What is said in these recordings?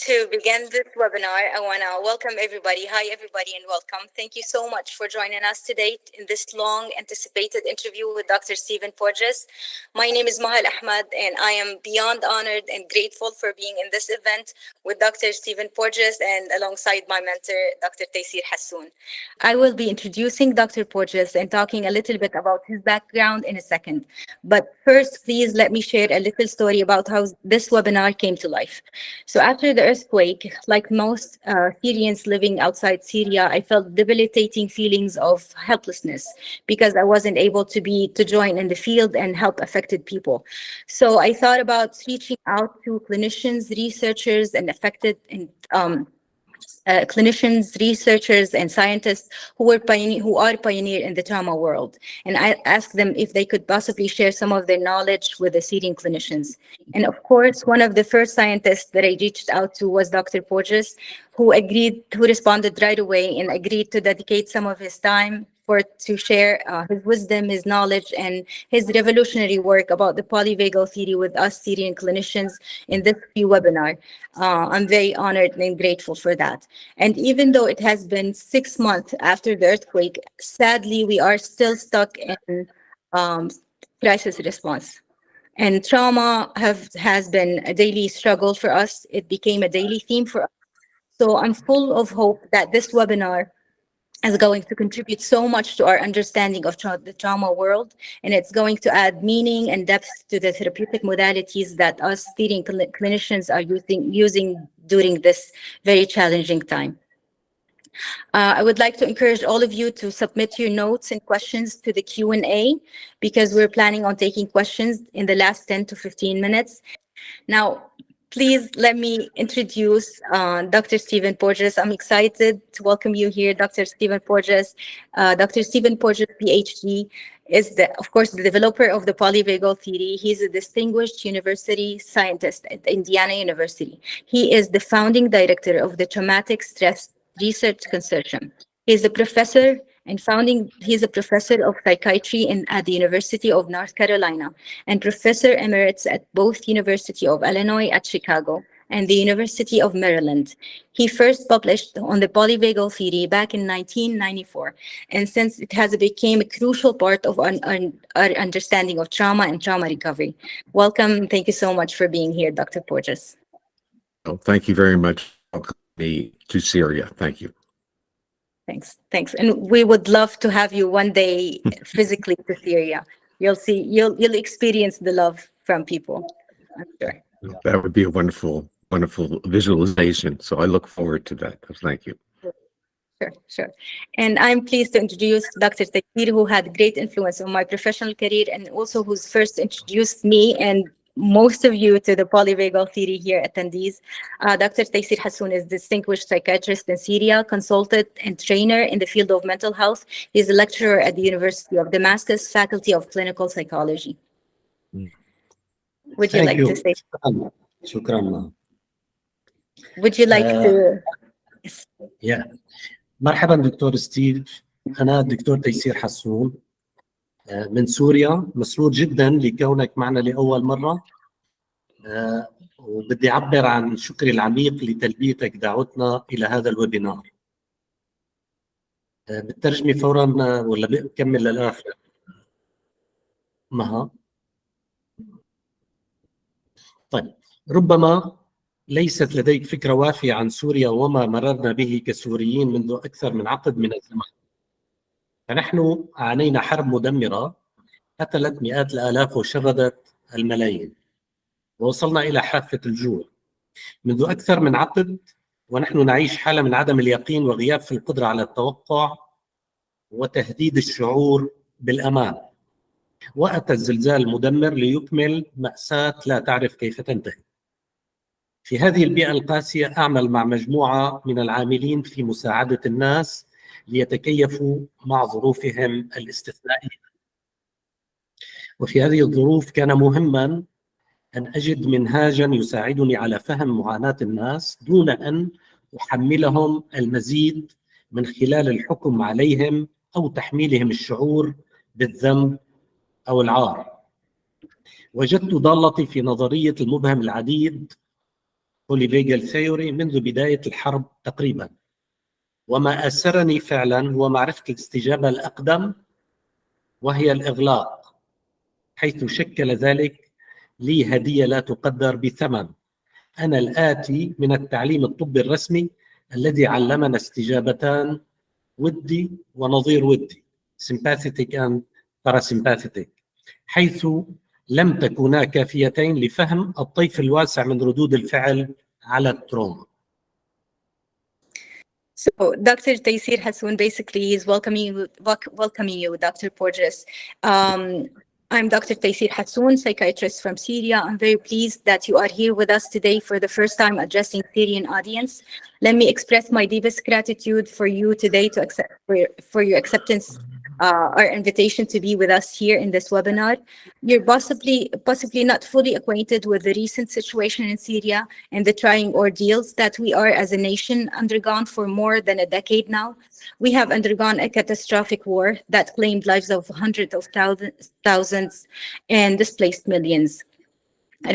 To begin this webinar, I want to welcome everybody. Hi, everybody, and welcome. Thank you so much for joining us today in this long-anticipated interview with Dr. ستيفن بورجس. My name is Mahal Ahmad, and I am beyond honored and grateful for being in this event with Dr. ستيفن بورجس and alongside my mentor, Dr. Taysir Hassoun. I will be introducing Dr. Porges and talking a little bit about his background in a second. But first, please let me share a little story about how this webinar came to life. So after the earthquake, like most Syrians living outside Syria, I felt debilitating feelings of helplessness because I wasn't able to join in the field and help affected people. So I thought about reaching out to clinicians, researchers, and affected clinicians, researchers, and scientists who are pioneer in the trauma world. And I asked them if they could possibly share some of their knowledge with the Syrian clinicians. And of course, one of the first scientists that I reached out to was Dr. Porges, who responded right away and agreed to dedicate some of his time to share his wisdom, his knowledge, and his revolutionary work about the polyvagal theory with us Syrian clinicians in this free webinar. I'm very honored and grateful for that. And even though it has been 6 months after the earthquake, sadly, we are still stuck in crisis response. And trauma has been a daily struggle for us. It became a daily theme for us. So I'm full of hope that this webinar is going to contribute so much to our understanding of the trauma world, and it's going to add meaning and depth to the therapeutic modalities that us Syrian clinicians are using during this very challenging time. I would like to encourage all of you to submit your notes and questions to the Q&A because we're planning on taking questions in the last 10 to 15 minutes. Now, please let me introduce Dr. ستيفن Porges. I'm excited to welcome you here, Dr. ستيفن Porges. Dr. ستيفن Porges, PhD, is, of course, the developer of the polyvagal theory. He's a distinguished university scientist at Indiana University. He is the founding director of the Traumatic Stress Research Consortium. He's a professor of psychiatry at the University of North Carolina and professor emeritus at both University of Illinois at Chicago and the University of Maryland. He first published on the polyvagal theory back in 1994, and since it has become a crucial part of our understanding of trauma and trauma recovery. Welcome. Thank you so much for being here, Dr. Porges. Oh, thank you very much. Welcome me to Syria. Thank you. Thanks. And we would love to have you one day physically to Syria. You'll experience the love from people, I'm sure. That would be a wonderful visualization. So I look forward to that. Thank you. Sure. And I'm pleased to introduce Dr. Taysir, who had great influence on my professional career and also who's first introduced me and most of you to the polyvagal theory here attendees. Dr. Taysir Hassoun is distinguished psychiatrist in Syria, consultant and trainer in the field of mental health. He's a lecturer at the University of Damascus, Faculty of Clinical Psychology. Would you like to say? شكرا. Would you like to? Yeah. مرحبا دكتور ستيف. أنا الدكتور تيسير حسون من سوريا. مسرور جدا لكونك معنا لأول مرة، وبدي أعبر عن شكري العميق لتلبيتك دعوتنا إلى هذا الويبينار. بالترجمة فورا ولا بكمل للآخر؟ مها. طيب، ربما ليست لديك فكرة وافية عن سوريا وما مررنا به كسوريين منذ أكثر من عقد من الزمن. فنحن عانينا حرب مدمرة قتلت مئات الآلاف وشردت الملايين، ووصلنا إلى حافة الجوع منذ أكثر من عقد، ونحن نعيش حالة من عدم اليقين وغياب في القدرة على التوقع وتهديد الشعور بالأمان. وأتى الزلزال المدمر ليكمل مأساة لا تعرف كيف تنتهي. في هذه البيئة القاسية أعمل مع مجموعة من العاملين في مساعدة الناس ليتكيفوا مع ظروفهم الاستثنائية. وفي هذه الظروف كان مهما أن أجد منهاجا يساعدني على فهم معاناة الناس دون أن أحملهم المزيد من خلال الحكم عليهم أو تحميلهم الشعور بالذنب أو العار. وجدت ضالتي في نظرية المبهم العديد بوليفاجال ثيوري منذ بداية الحرب تقريبا، وما أسرني فعلا هو معرفة الاستجابة الأقدم وهي الإغلاق، حيث شكل ذلك لي هدية لا تقدر بثمن. أنا الآتي من التعليم الطبي الرسمي الذي علمنا استجابتان ودي ونظير ودي sympathetic and parasympathetic، حيث لم تكونا كافيتين لفهم الطيف الواسع من ردود الفعل على التروما. So Dr. Taysir Hassoun basically is welcoming you, Dr. Bورجس. I'm Dr. Taysir Hassoun, psychiatrist from Syria. I'm very pleased that you are here with us today for the first time addressing Syrian audience. Let me express my deepest gratitude for you today to accept for your acceptance our invitation to be with us here in this webinar. You're possibly not fully acquainted with the recent situation in Syria and the trying ordeals that we are as a nation undergone for more than a decade now. We have undergone a catastrophic war that claimed lives of hundreds of thousands and displaced millions,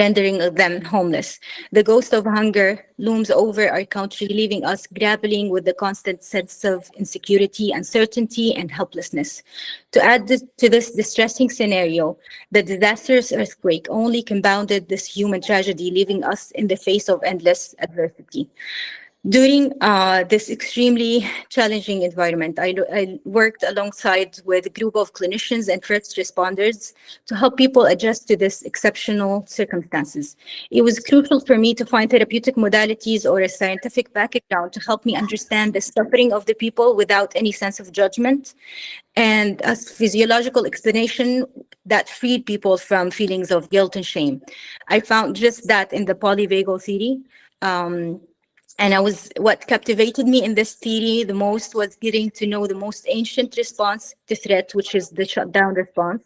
rendering them homeless. The ghost of hunger looms over our country, leaving us grappling with the constant sense of insecurity, uncertainty, and helplessness. To add to this distressing scenario, the disastrous earthquake only compounded this human tragedy, leaving us in the face of endless adversity. During this extremely challenging environment, I worked alongside with a group of clinicians and first responders to help people adjust to this exceptional circumstances. It was crucial for me to find therapeutic modalities or a scientific background to help me understand the suffering of the people without any sense of judgment, and a physiological explanation that freed people from feelings of guilt and shame. I found just that in the polyvagal theory. And what captivated me in this theory the most was getting to know the most ancient response to threat, which is the shutdown response.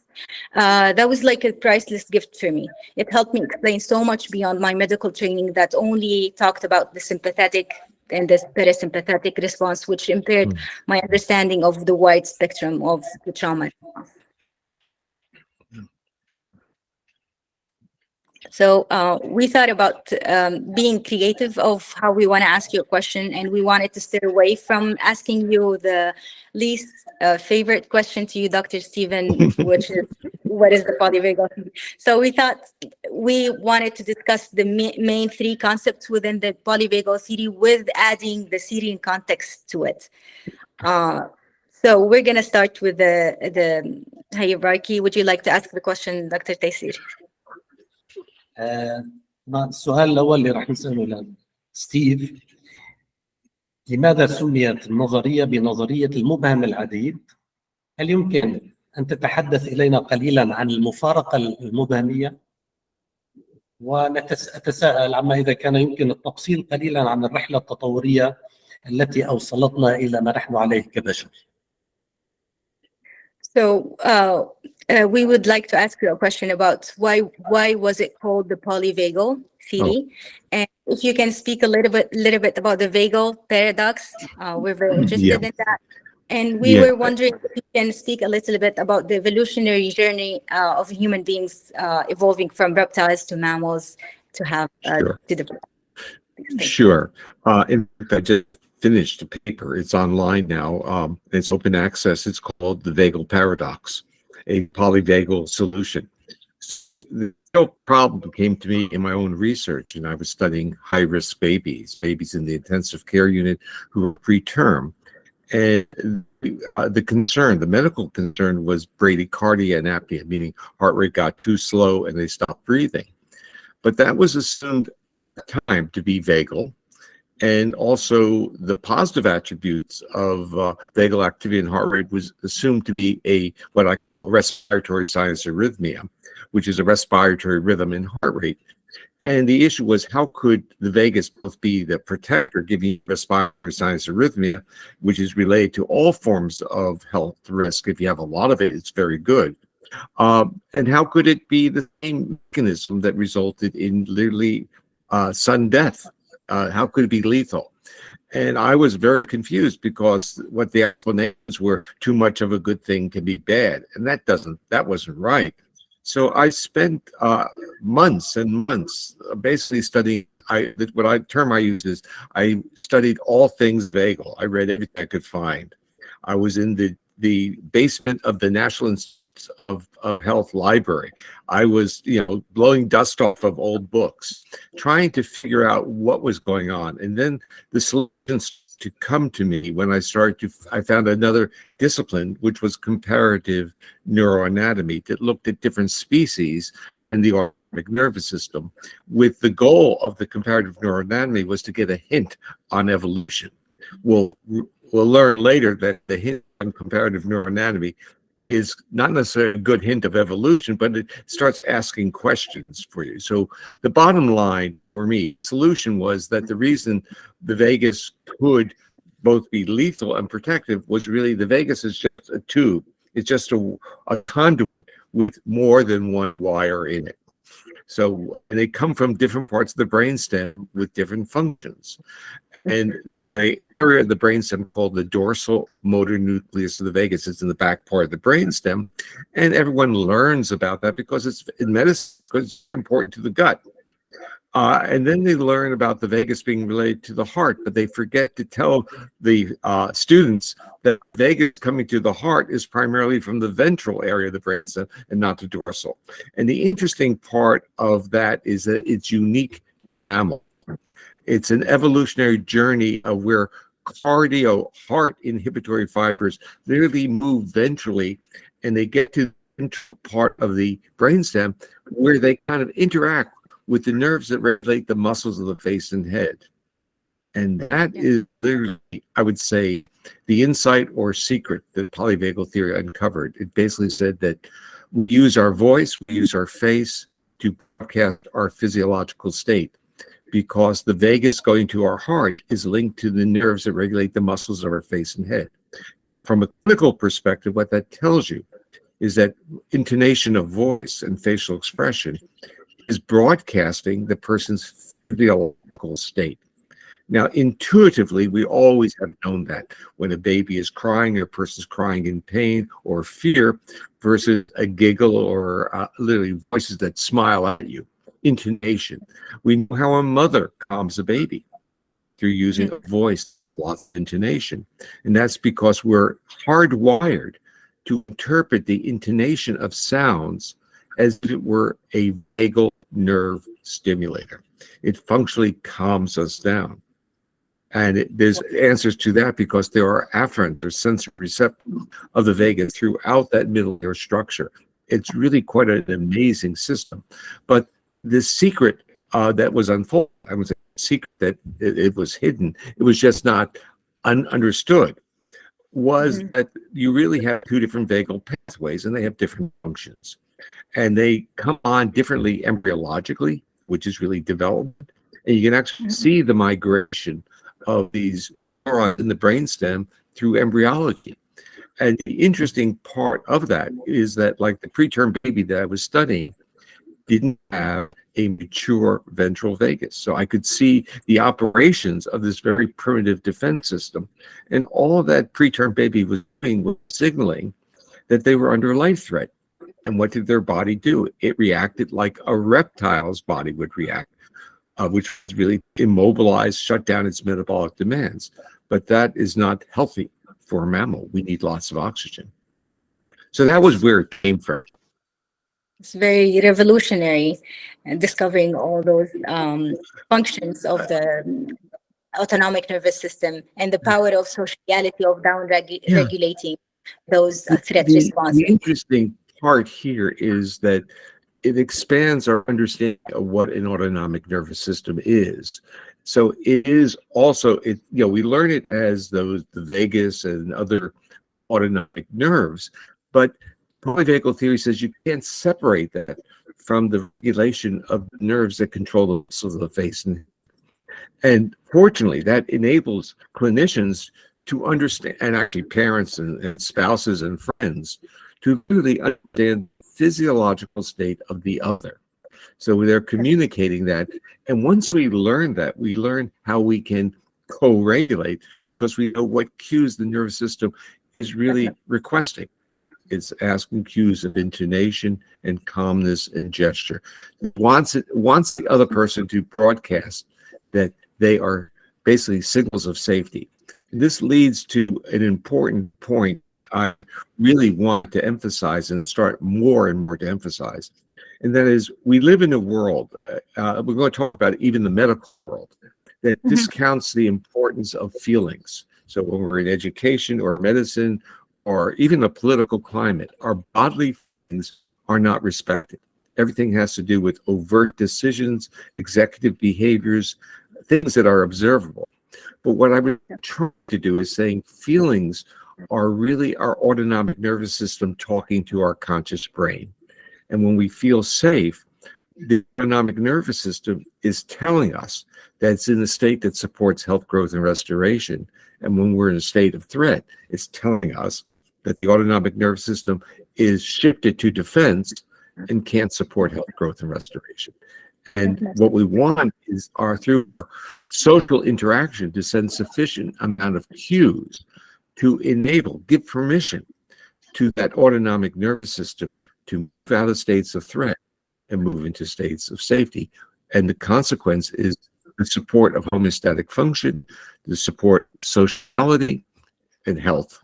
That was like a priceless gift for me. It helped me explain so much beyond my medical training that only talked about the sympathetic and the parasympathetic response, which impaired my understanding of the wide spectrum of the trauma response. So we thought about being creative of how we want to ask you a question, and we wanted to steer away from asking you the least favorite question to you, Dr. Stephen, which is, what is the polyvagal theory? So we thought we wanted to discuss the main three concepts within the polyvagal theory with adding the Syrian context to it. So we're going to start with the hierarchy. Would you like to ask the question, Dr. Taysir? السؤال الأول اللي راح نسأله لستيف: لماذا سميت النظرية بنظرية المبهم العديد؟ هل يمكن أن تتحدث إلينا قليلا عن المفارقة المبهمية؟ ونتساءل عما إذا كان يمكن التفصيل قليلا عن الرحلة التطورية التي أوصلتنا إلى ما نحن عليه كبشر. So we would like to ask you a question about why was it called the polyvagal theory, and if you can speak a little bit about the vagal paradox. We're very interested in that, and we were wondering if you can speak a little bit about the evolutionary journey of human beings evolving from reptiles to mammals to have to develop. Sure. In fact, I just finished a paper. It's online now. It's open access. It's called the vagal paradox, a polyvagal solution. The real problem came to me in my own research, and I was studying high-risk babies in the intensive care unit who were preterm. And the medical concern was bradycardia and apnea, meaning heart rate got too slow and they stopped breathing. But that was assumed at the time to be vagal. And also the positive attributes of vagal activity and heart rate was assumed to be what I call respiratory sinus arrhythmia, which is a respiratory rhythm in heart rate. And the issue was, how could the vagus both be the protector, giving respiratory sinus arrhythmia, which is related to all forms of health risk. If you have a lot of it, it's very good. And how could it be the same mechanism that resulted in literally sudden death? How could it be lethal? And I was very confused because what the explanations were, too much of a good thing can be bad. And that wasn't right. So I spent months and months basically studying term I use is I studied all things vagal. I read everything I could find. I was in the basement of the National Institute of Health Library. I was, blowing dust off of old books, trying to figure out what was going on. And then the solutions to come to me when I found another discipline, which was comparative neuroanatomy, that looked at different species in the autonomic nervous system, with the goal of the comparative neuroanatomy was to get a hint on evolution. We'll learn later that the hint on comparative neuroanatomy is not necessarily a good hint of evolution, but it starts asking questions for you. So the bottom line for me, solution was that the reason the vagus could both be lethal and protective was really the vagus is just a tube. It's just a conduit with more than one wire in it. So, and they come from different parts of the brainstem with different functions. And an area of the brainstem called the dorsal motor nucleus of the vagus is in the back part of the brainstem, and everyone learns about that because it's in medicine, because it's important to the gut. And then they learn about the vagus being related to the heart, but they forget to tell the students that vagus coming to the heart is primarily from the ventral area of the brainstem and not the dorsal. And the interesting part of that is that it's unique mammal. It's an evolutionary journey of where heart inhibitory fibers literally move ventrally, and they get to the ventral part of the brainstem where they kind of interact with the nerves that regulate the muscles of the face and head. And that is literally, I would say, the insight or secret that polyvagal theory uncovered. It basically said that we use our voice, we use our face to broadcast our physiological state, because the vagus going to our heart is linked to the nerves that regulate the muscles of our face and head. From a clinical perspective, what that tells you is that intonation of voice and facial expression is broadcasting the person's physiological state. Now, intuitively, we always have known that when a baby is crying, or a person's crying in pain or fear, versus a giggle or literally voices that smile at you. Intonation. We know how a mother calms a baby through using a voice, lots of intonation. And that's because we're hardwired to interpret the intonation of sounds as if it were a vagal nerve stimulator. It functionally calms us down. And there's answers to that because there are afferent or sensory receptors of the vagus throughout that middle ear structure. It's really quite an amazing system. But the secret that was unfolded, I would say secret that it was hidden, it was just not understood, was that you really have two different vagal pathways and they have different functions. And they come on differently embryologically, which is really development. And you can actually see the migration of these neurons in the brainstem through embryology. And the interesting part of that is that, like the preterm baby that I was studying, didn't have a mature ventral vagus. So I could see the operations of this very primitive defense system. And all of that preterm baby was doing was signaling that they were under life threat. And what did their body do? It reacted like a reptile's body would react, which was really immobilized, shut down its metabolic demands. But that is not healthy for a mammal. We need lots of oxygen. So that was where it came from. It's very revolutionary, discovering all those functions of the autonomic nervous system and the power of sociality of regulating those threat responses. The interesting part here is that it expands our understanding of what an autonomic nervous system is. So it is also, we learn it as the vagus and other autonomic nerves, but polyvagal theory says you can't separate that from the regulation of the nerves that control the muscles of the face. And fortunately, that enables clinicians to understand, and actually parents and spouses and friends, to really understand the physiological state of the other. So they're communicating that. And once we learn that, we learn how we can co-regulate, because we know what cues the nervous system is really requesting. It's asking cues of intonation and calmness and gesture. It wants the other person to broadcast that they are basically signals of safety. This leads to an important point I really want to emphasize and start more and more to emphasize. And that is, we live in a world, we're going to talk about even the medical world, that discounts the importance of feelings. So when we're in education or medicine or even the political climate, our bodily feelings are not respected. Everything has to do with overt decisions, executive behaviors, things that are observable. But what I would try to do is saying feelings are really our autonomic nervous system talking to our conscious brain. And when we feel safe, the autonomic nervous system is telling us that it's in a state that supports health, growth, and restoration. And when we're in a state of threat, it's telling us that the autonomic nervous system is shifted to defense and can't support health, growth, and restoration. And what we want is through social interaction to send sufficient amount of cues to give permission to that autonomic nervous system to move out of states of threat and move into states of safety. And the consequence is the support of homeostatic function, the support of sociality and health.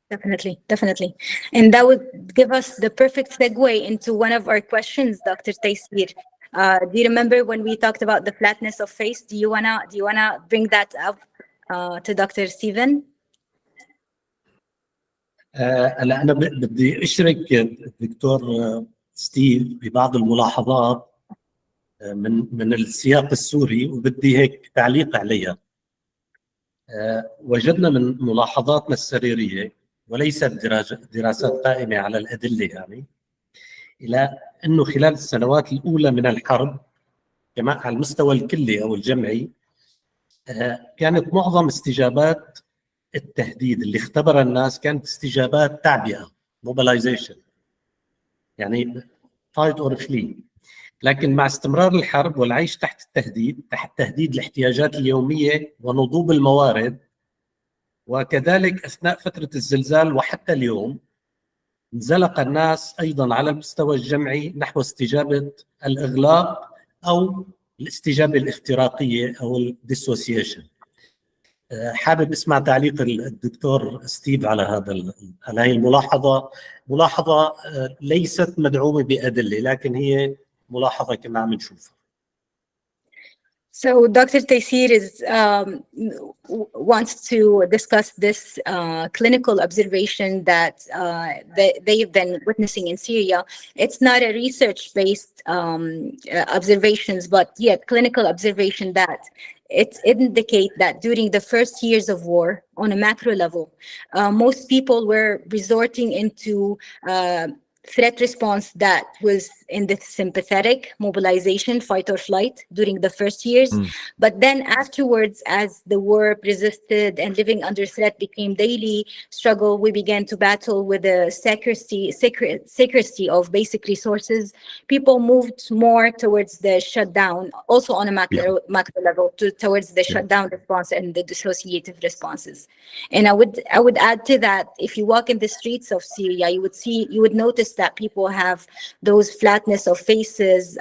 Definitely, definitely. And that would give us the perfect segue into one of our questions, Dr. Taysir. Do you remember when we talked about the flatness of face? Do you wanna bring that up to Dr. Stephen? هلا أنا بدي أشرك الدكتور ستيف ببعض الملاحظات من السياق السوري، وبدي هيك تعليق عليها. وجدنا من ملاحظاتنا السريرية وليست دراسات قائمة على الأدلة يعني، إلى أنه خلال السنوات الأولى من الحرب كمان على المستوى الكلي أو الجمعي كانت معظم استجابات التهديد اللي اختبر الناس كانت استجابات تعبئة mobilization، يعني fight or flee. لكن مع استمرار الحرب والعيش تحت التهديد، تحت تهديد الاحتياجات اليومية ونضوب الموارد، وكذلك أثناء فترة الزلزال وحتى اليوم، انزلق الناس أيضا على المستوى الجمعي نحو استجابة الإغلاق أو الاستجابة الافتراقية أو الديسوسيشن. حابب اسمع تعليق الدكتور ستيف على هذه الملاحظة. ملاحظة ليست مدعومة بأدلة، لكن هي ملاحظة كما عم نشوفها. So Dr. Taysir wants to discuss this clinical observation that they've been witnessing in Syria. It's not a research-based observations, but yet clinical observation that it indicate that during the first years of war, on a macro level, most people were resorting into threat response that was in the sympathetic mobilization, fight or flight during the first years. But then afterwards, as the war persisted and living under threat became daily struggle, we began to battle with the secrecy of basic resources. People moved more towards the shutdown, also on a macro level, towards the shutdown response and the dissociative responses. And I would add to that, if you walk in the streets of Syria, you would notice that people have those flatness of faces,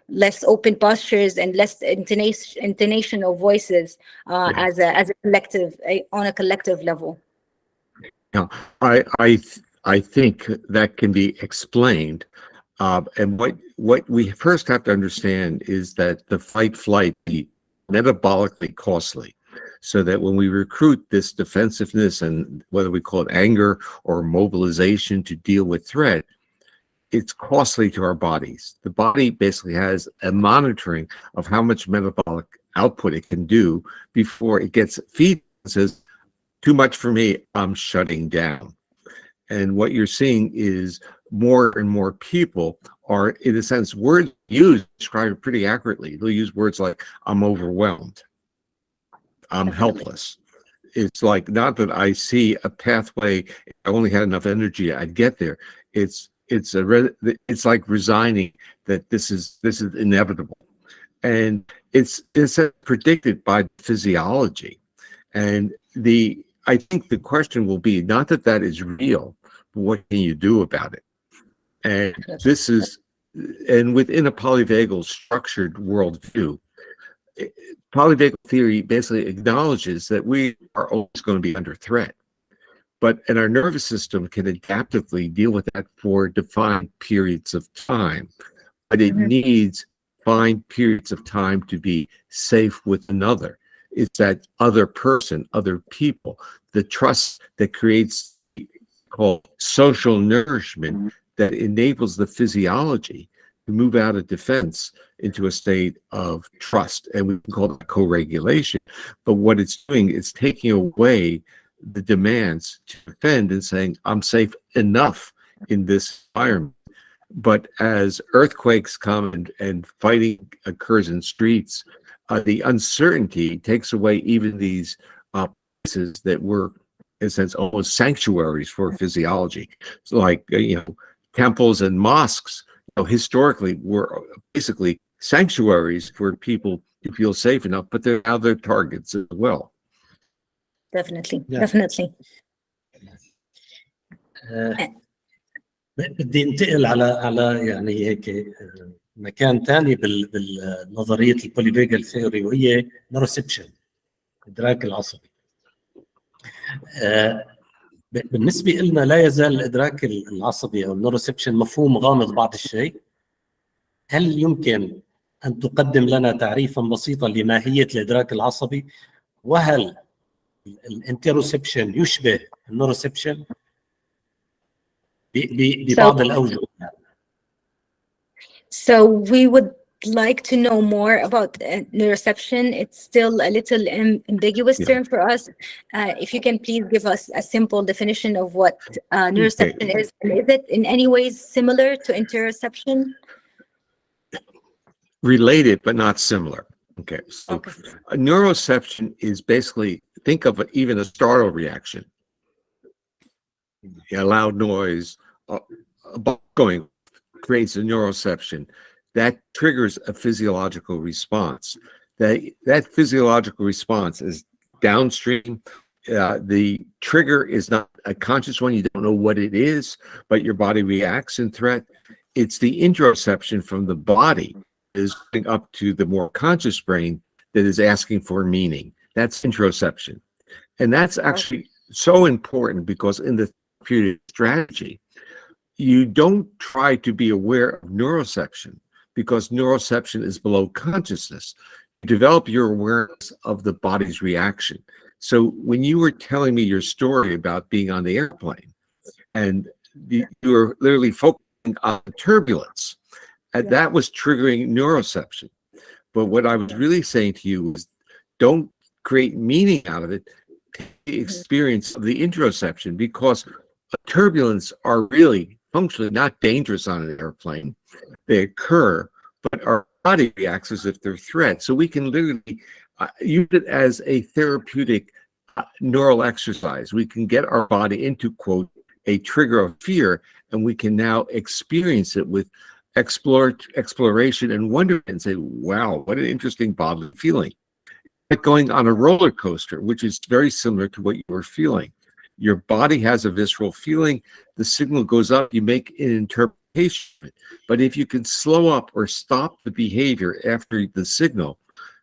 less open postures, and less intonation of voices as a collective, on a collective level. Now, I think that can be explained, and what we first have to understand is that the fight-flight be metabolically costly. So that when we recruit this defensiveness, and whether we call it anger or mobilization to deal with threat, it's costly to our bodies. The body basically has a monitoring of how much metabolic output it can do before it gets feed and says, too much for me, I'm shutting down. And what you're seeing is more and more people are, in a sense, words used describe it pretty accurately. They'll use words like, I'm overwhelmed, I'm helpless. It's like, not that I see a pathway, if I only had enough energy, I'd get there. It's like resigning that this is inevitable. And it's predicted by physiology. And I think the question will be not that is real, but what can you do about it? And and within a polyvagal structured worldview, polyvagal theory basically acknowledges that we are always going to be under threat, and our nervous system can adaptively deal with that for defined periods of time, but it needs defined periods of time to be safe with another. It's that other person, other people, the trust that creates called social nourishment that enables the physiology to move out of defense into a state of trust. And we can call that co-regulation. But what it's doing is taking away the demands to defend and saying, I'm safe enough in this environment. But as earthquakes come and fighting occurs in streets, the uncertainty takes away even these places that were, in a sense, almost sanctuaries for physiology. So like, temples and mosques, historically were basically sanctuaries for people to feel safe enough, but they're now their targets as well. Definitely, Yeah. definitely. بدي انتقل على يعني هيك مكان ثاني بالنظريه البوليفاجال ثيوري، وهي نيروسبشن، الادراك العصبي. بالنسبه لنا لا يزال الادراك العصبي او النيروسبشن مفهوم غامض بعض الشيء. هل يمكن ان تقدم لنا تعريفا بسيطا لماهيه الادراك العصبي؟ وهل الانتروسبشن يشبه النيروسبشن ببعض الأوجه؟ So we would like to know more about neuroception. It's still a little ambiguous term for us. If you can please give us a simple definition of what neuroception is, and is it in any ways similar to interoception? Related, but not similar. Okay, so a neuroception is basically, think of even a startle reaction. A loud noise, going creates a neuroception that triggers a physiological response. That physiological response is downstream. The trigger is not a conscious one. You don't know what it is, but your body reacts in threat. It's the interoception from the body is going up to the more conscious brain that is asking for meaning. That's interoception. And that's actually so important because in the therapeutic strategy, you don't try to be aware of neuroception because neuroception is below consciousness. You develop your awareness of the body's reaction. So when you were telling me your story about being on the airplane and you were literally focusing on turbulence, and that was triggering neuroception. But what I was really saying to you is don't create meaning out of it. The experience of the interoception, because turbulence are really functionally not dangerous on an airplane. They occur, but our body reacts as if they're threats. So we can literally use it as a therapeutic neural exercise. We can get our body into, quote, a trigger of fear, and we can now experience it with exploration and wonderment and say, wow, what an interesting bodily feeling. Like going on a roller coaster, which is very similar to what you were feeling. Your body has a visceral feeling, the signal goes up, you make an interpretation. But if you can slow up or stop the behavior after the signal,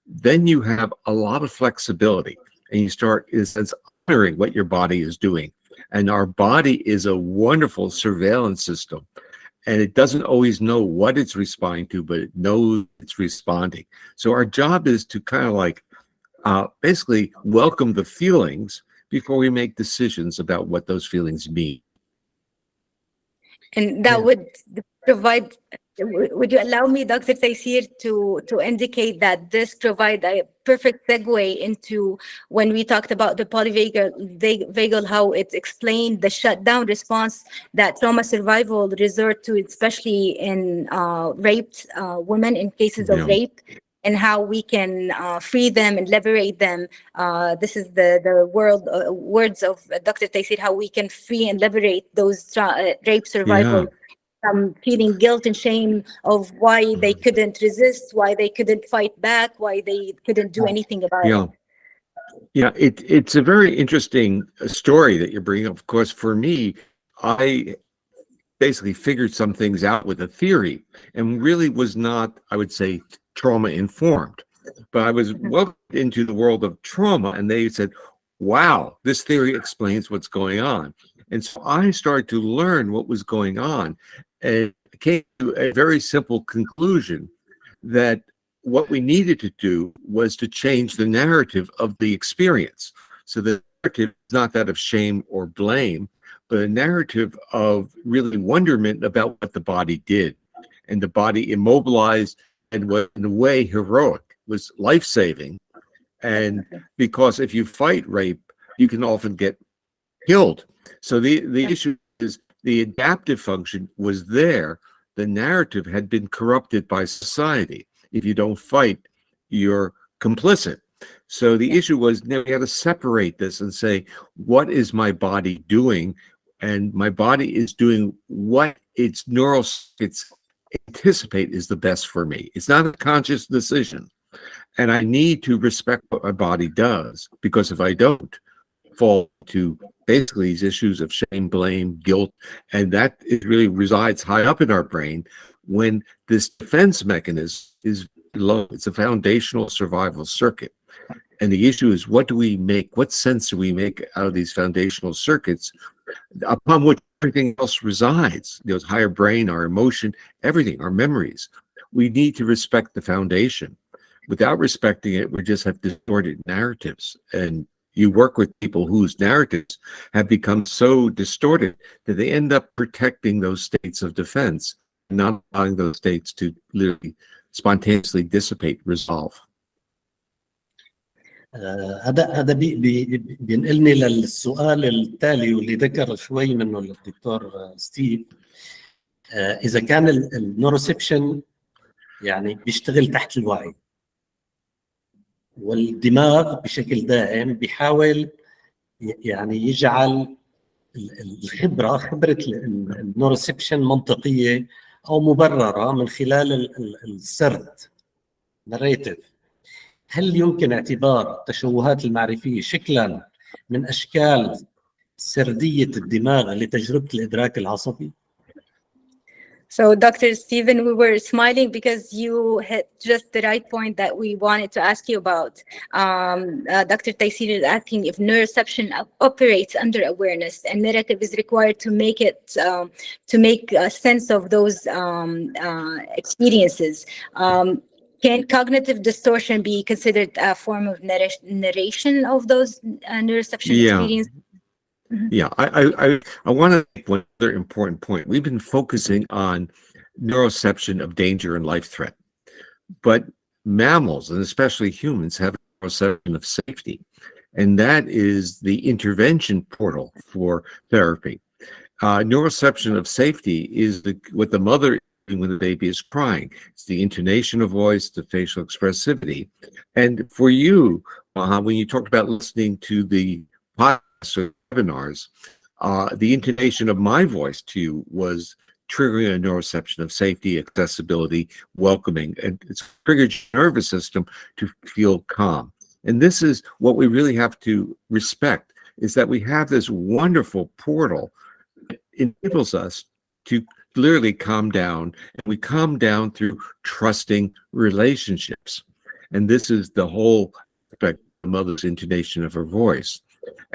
then you have a lot of flexibility and you start, in a sense, honoring what your body is doing. And our body is a wonderful surveillance system. And it doesn't always know what it's responding to, but it knows it's responding. So our job is to kind of like basically welcome the feelings before we make decisions about what those feelings mean. And that would provide, would you allow me, Dr. Taysir, to indicate that this provides a perfect segue into when we talked about the polyvagal, how it explained the shutdown response that trauma survival resort to, especially in raped women, in cases of rape, and how we can free them and liberate them. This is the words of Dr. Taysir, how we can free and liberate those rape survivors from feeling guilt and shame of why they couldn't resist, why they couldn't fight back, why they couldn't do anything about it. Yeah, it's a very interesting story that you're bringing up. Of course, for me, I basically figured some things out with a theory and really was not, I would say, trauma informed. but I was welcomed into the world of trauma, and they said, wow, this theory explains what's going on. And so I started to learn what was going on, and came to a very simple conclusion that what we needed to do was to change the narrative of the experience. So the narrative is not that of shame or blame, but a narrative of really wonderment about what the body did. And the body immobilized and was in a way heroic, was life-saving. And because if you fight rape, you can often get killed. So the issue is the adaptive function was there. The narrative had been corrupted by society. If you don't fight, you're complicit. So the issue was, now we had to separate this and say, what is my body doing? And my body is doing what its anticipate is the best for me. It's not a conscious decision. And I need to respect what my body does, because if I don't, fall to basically these issues of shame, blame, guilt, and that it really resides high up in our brain when this defense mechanism is low. It's a foundational survival circuit. And the issue is, what do we make, what sense do we make out of these foundational circuits upon which everything else resides? You know, higher brain, our emotion, everything, our memories. We need to respect the foundation. Without respecting it, we just have distorted narratives. And you work with people whose narratives have become so distorted that they end up protecting those states of defense, not allowing those states to literally spontaneously dissipate, resolve. هذا بينقلني للسؤال التالي واللي ذكر شوي منه الدكتور ستيف. إذا كان النوروسبشن يعني بيشتغل تحت الوعي، والدماغ بشكل دائم بيحاول يعني يجعل خبرة النوروسبشن منطقية أو مبررة من خلال السرد narrative، هل يمكن اعتبار التشوهات المعرفية شكلاً من أشكال سردية الدماغ لتجربة الإدراك العصبي؟ So, Dr. Stephen, we were smiling because you hit just the right point that we wanted to ask you about. Dr. Taysir is asking if neuroception operates under awareness and narrative is required to make it, to make a sense of those experiences. Can cognitive distortion be considered a form of narration of those neuroception experiences? Yeah, I want to make one other important point. We've been focusing on neuroception of danger and life threat, but mammals, and especially humans, have a neuroception of safety, and that is the intervention portal for therapy. Neuroception of safety is what the mother is doing when the baby is crying. It's the intonation of voice, the facial expressivity. And for you, when you talked about listening to the podcast or webinars, the intonation of my voice to you was triggering a neuroception of safety, accessibility, welcoming, and it's triggered your nervous system to feel calm. And this is what we really have to respect, is that we have this wonderful portal that enables us to literally calm down, and we calm down through trusting relationships. And this is the whole aspect of the mother's intonation of her voice.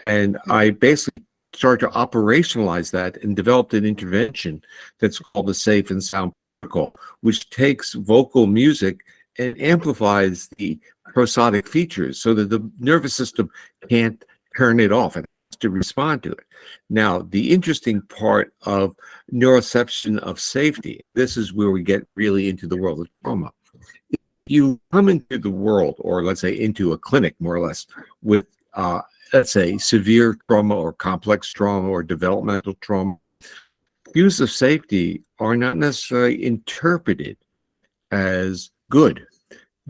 And I basically started to operationalize that and developed an intervention that's called the Safe and Sound Protocol, which takes vocal music and amplifies the prosodic features so that the nervous system can't turn it off and has to respond to it. Now, the interesting part of neuroception of safety, this is where we get really into the world of trauma. If you come into the world, or let's say into a clinic more or less, with let's say severe trauma or complex trauma or developmental trauma, cues of safety are not necessarily interpreted as good.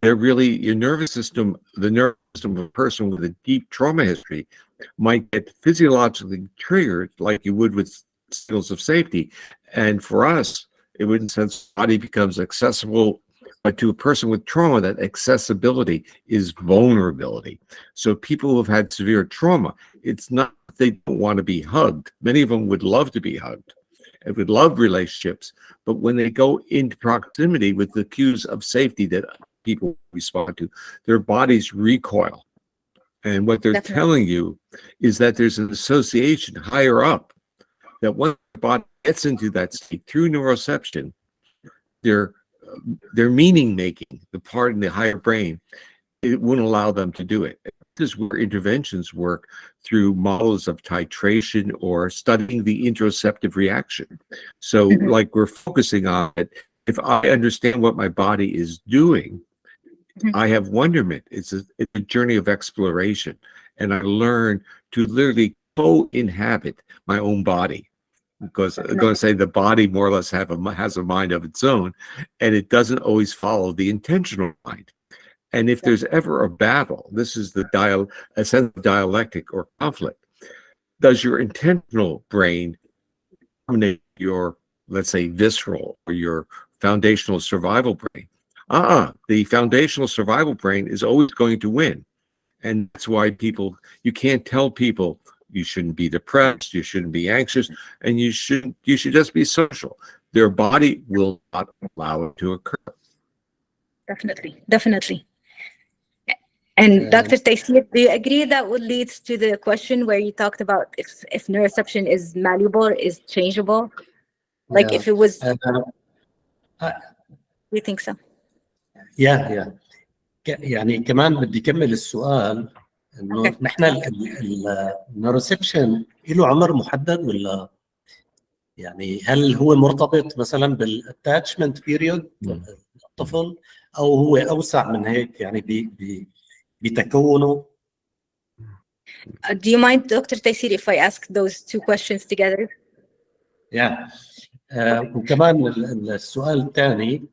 They're really your nervous system, the nervous system of a person with a deep trauma history might get physiologically triggered like you would with signals of safety. And for us, it would, in a sense, the body becomes accessible. But to a person with trauma, that accessibility is vulnerability. So people who have had severe trauma, it's not that they don't want to be hugged. Many of them would love to be hugged and would love relationships. But when they go into proximity with the cues of safety that people respond to, their bodies recoil. And what they're Definitely. telling you is that there's an association higher up, that once the body gets into that state through neuroception, their meaning making, the part in the higher brain, it wouldn't allow them to do it. This is where interventions work through models of titration or studying the interoceptive reaction. So like we're focusing on it. If I understand what my body is doing, I have wonderment. It's a journey of exploration. And I learn to literally co-inhabit my own body. Because I'm going to say the body more or less has a mind of its own, and it doesn't always follow the intentional mind. And if there's ever a battle, this is a sense of dialectic or conflict. Does your intentional brain dominate your, let's say, visceral or your foundational survival brain? The foundational survival brain is always going to win. And that's why you can't tell people you shouldn't be depressed, you shouldn't be anxious, and you should just be social. Their body will not allow it to occur. Definitely. And Dr. Taysir, do you agree that would lead to the question where you talked about if neuroception is malleable, is changeable? Like if it was, do you think so? يعني كمان بدي كمل السؤال انه نحن النيوروسبشن له عمر محدد ولا يعني هل هو مرتبط مثلا بالاتاتشمنت بيريود الطفل او هو اوسع من هيك يعني بتكونه؟ Do you mind, Dr. Taysir, if I ask those two questions together? وكمان السؤال الثاني،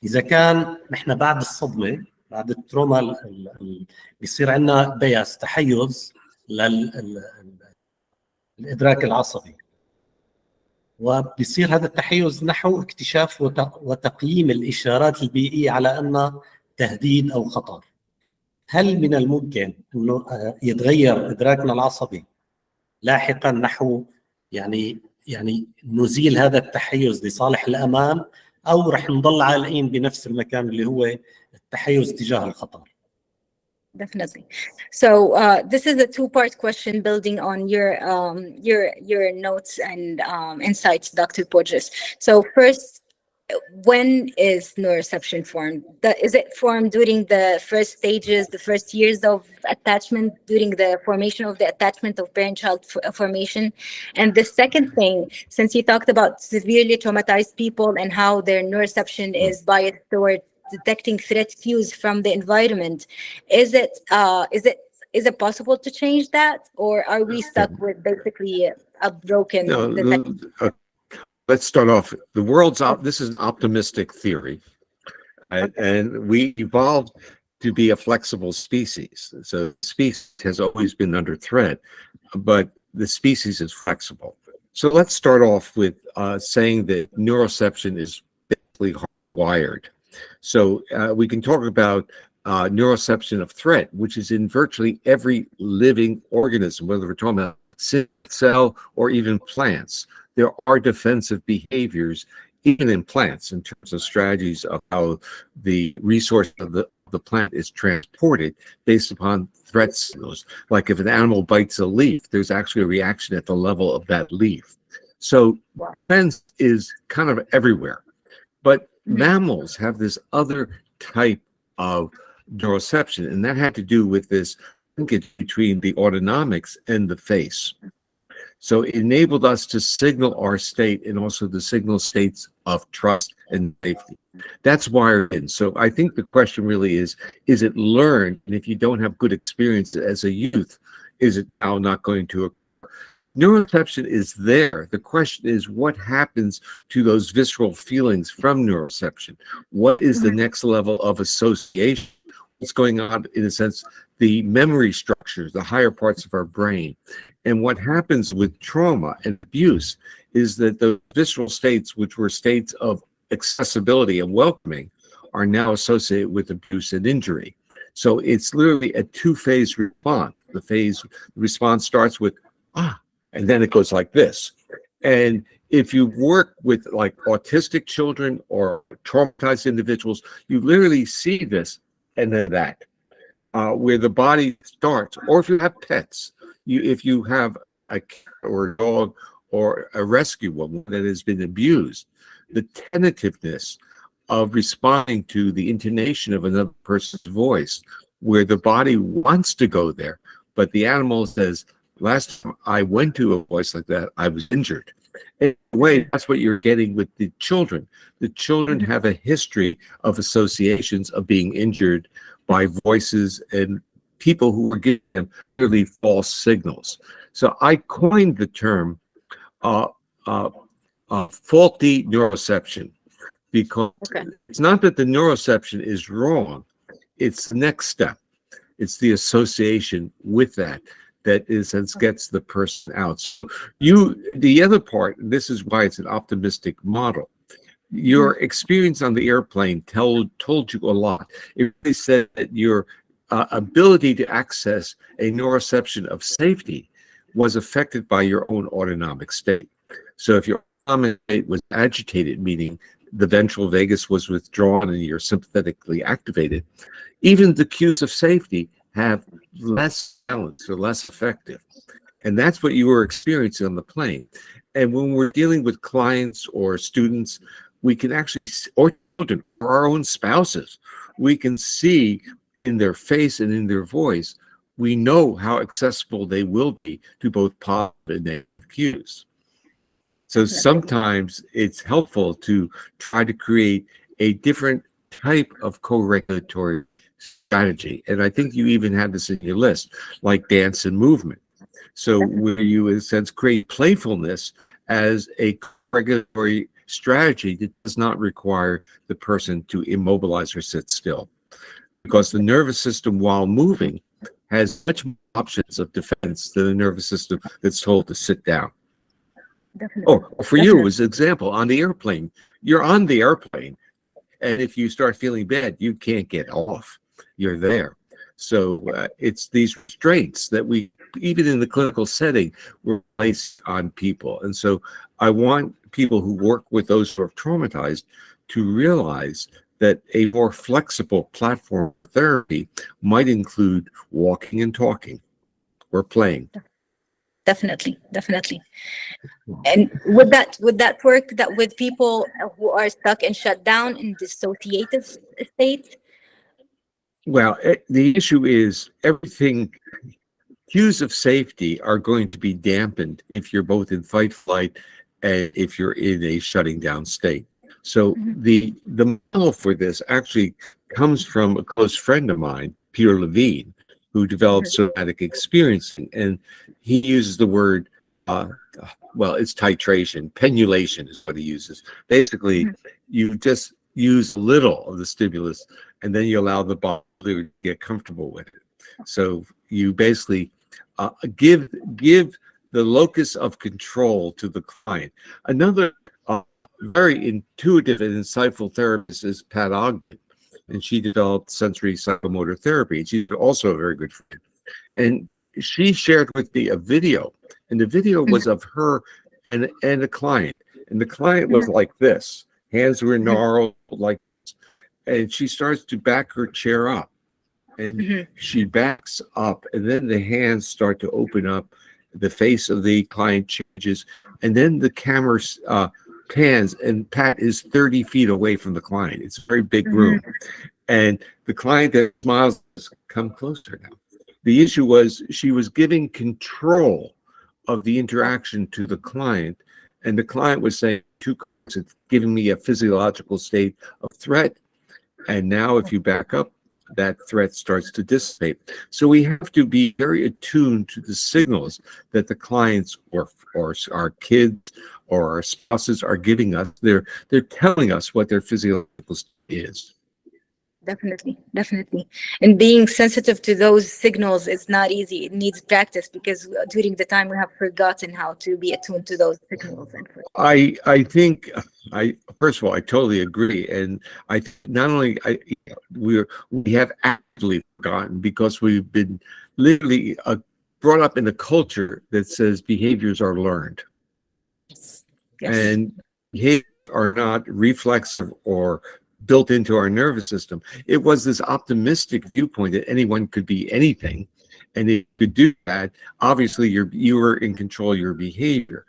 إذا كان نحن بعد الصدمة، بعد التروما بيصير عندنا بياس تحيز للإدراك العصبي، وبيصير هذا التحيز نحو اكتشاف وتقييم الإشارات البيئية على أنها تهديد أو خطر. هل من الممكن أنه يتغير إدراكنا العصبي لاحقا نحو يعني نزيل هذا التحيز لصالح الأمان، أو رح نضل عالقين بنفس المكان اللي هو التحيز تجاه الخطر؟ Definitely. So this is a two-part question building on your notes and insights, Dr. Bورجس. So first, when is neuroception formed? Is it formed during the first stages, the first years of attachment, during the formation of the attachment of parent-child formation? And the second thing, since you talked about severely traumatized people and how their neuroception is biased towards detecting threat cues from the environment, is it possible to change that, or are we stuck with basically a broken? Let's start off. This is an optimistic theory, and we evolved to be a flexible species. So species has always been under threat, but the species is flexible. So let's start off with saying that neuroception is basically hardwired. So we can talk about neuroception of threat, which is in virtually every living organism, whether we're talking about cell or even plants. There are defensive behaviors even in plants in terms of strategies of how the resource of the plant is transported based upon threat signals. Like if an animal bites a leaf, there's actually a reaction at the level of that leaf. So defense is kind of everywhere. But mammals have this other type of neuroception, and that had to do with this linkage between the autonomics and the face. So it enabled us to signal our state and also to signal states of trust and safety. That's wired in. So I think the question really is it learned? And if you don't have good experience as a youth, is it now not going to occur? Neuroception is there. The question is what happens to those visceral feelings from neuroception? What is the next level of association? What's going on, in a sense, the memory structures, the higher parts of our brain? And what happens with trauma and abuse is that the visceral states, which were states of accessibility and welcoming, are now associated with abuse and injury. So it's literally a two-phase response. The response starts with, and then it goes like this. And if you work with like autistic children or traumatized individuals, you literally see this and then that, where the body starts. Or if you have pets, if you have a cat or a dog or a rescue woman that has been abused, the tentativeness of responding to the intonation of another person's voice, where the body wants to go there, but the animal says, last time I went to a voice like that, I was injured. In a way, that's what you're getting with the children. The children have a history of associations of being injured by voices and people who were giving them really false signals. So I coined the term faulty neuroception, because it's not that the neuroception is wrong, it's the next step. It's the association with that gets the person out. So the other part, and this is why it's an optimistic model, your experience on the airplane told you a lot. It really said that your ability to access a neuroception of safety was affected by your own autonomic state. So if your autonomic state was agitated, meaning the ventral vagus was withdrawn and you're sympathetically activated, even the cues of safety have less balance or less effective. And that's what you were experiencing on the plane. And when we're dealing with clients or students, we can actually, or children, or our own spouses, we can see in their face and in their voice, we know how accessible they will be to both positive and negative cues. So sometimes it's helpful to try to create a different type of co-regulatory strategy. And I think you even had this in your list, like dance and movement. So where you, in a sense, create playfulness as a regulatory strategy that does not require the person to immobilize or sit still. Because the nervous system, while moving, has much more options of defense than the nervous system that's told to sit down. Definitely. Oh, for you, as an example, on the airplane, you're on the airplane, and if you start feeling bad, you can't get off. You're there. So it's these restraints that we, even in the clinical setting, were placed on people. And so I want people who work with those who are traumatized to realize that a more flexible platform therapy might include walking and talking or playing. Definitely. And would that work that with people who are stuck and shut down in dissociative states? Well, the issue is everything, cues of safety are going to be dampened if you're both in fight, flight, and if you're in a shutting down state. So the model for this actually comes from a close friend of mine, Peter Levine, who developed somatic experiencing, and he uses the word, well, it's titration, penulation is what he uses. Basically, you just use little of the stimulus, and then you allow the body to get comfortable with it. So you basically give the locus of control to the client. Another very intuitive and insightful therapist is Pat Ogden, and she developed sensory psychomotor therapy. And she's also a very good friend. And she shared with me a video, and the video was of her and a client. And the client was like this, hands were gnarled like this. And she starts to back her chair up. And she backs up, and then the hands start to open up. The face of the client changes, and then the camera pans, and Pat is 30 feet away from the client. It's a very big room. And the client that smiles says, "Come closer now." The issue was she was giving control of the interaction to the client, and the client was saying, it's giving me a physiological state of threat. And now if you back up, that threat starts to dissipate. So we have to be very attuned to the signals that the clients or our kids or our spouses are giving us. They're telling us what their physiological state is. Definitely. And being sensitive to those signals is not easy. It needs practice, because during the time we have forgotten how to be attuned to those signals. I think first of all, I totally agree. And I not only we have actively forgotten, because we've been literally brought up in a culture that says behaviors are learned. Yes. And behaviors are not reflexive or built into our nervous system. It was this optimistic viewpoint that anyone could be anything, and if you could do that, obviously you were in control of your behavior.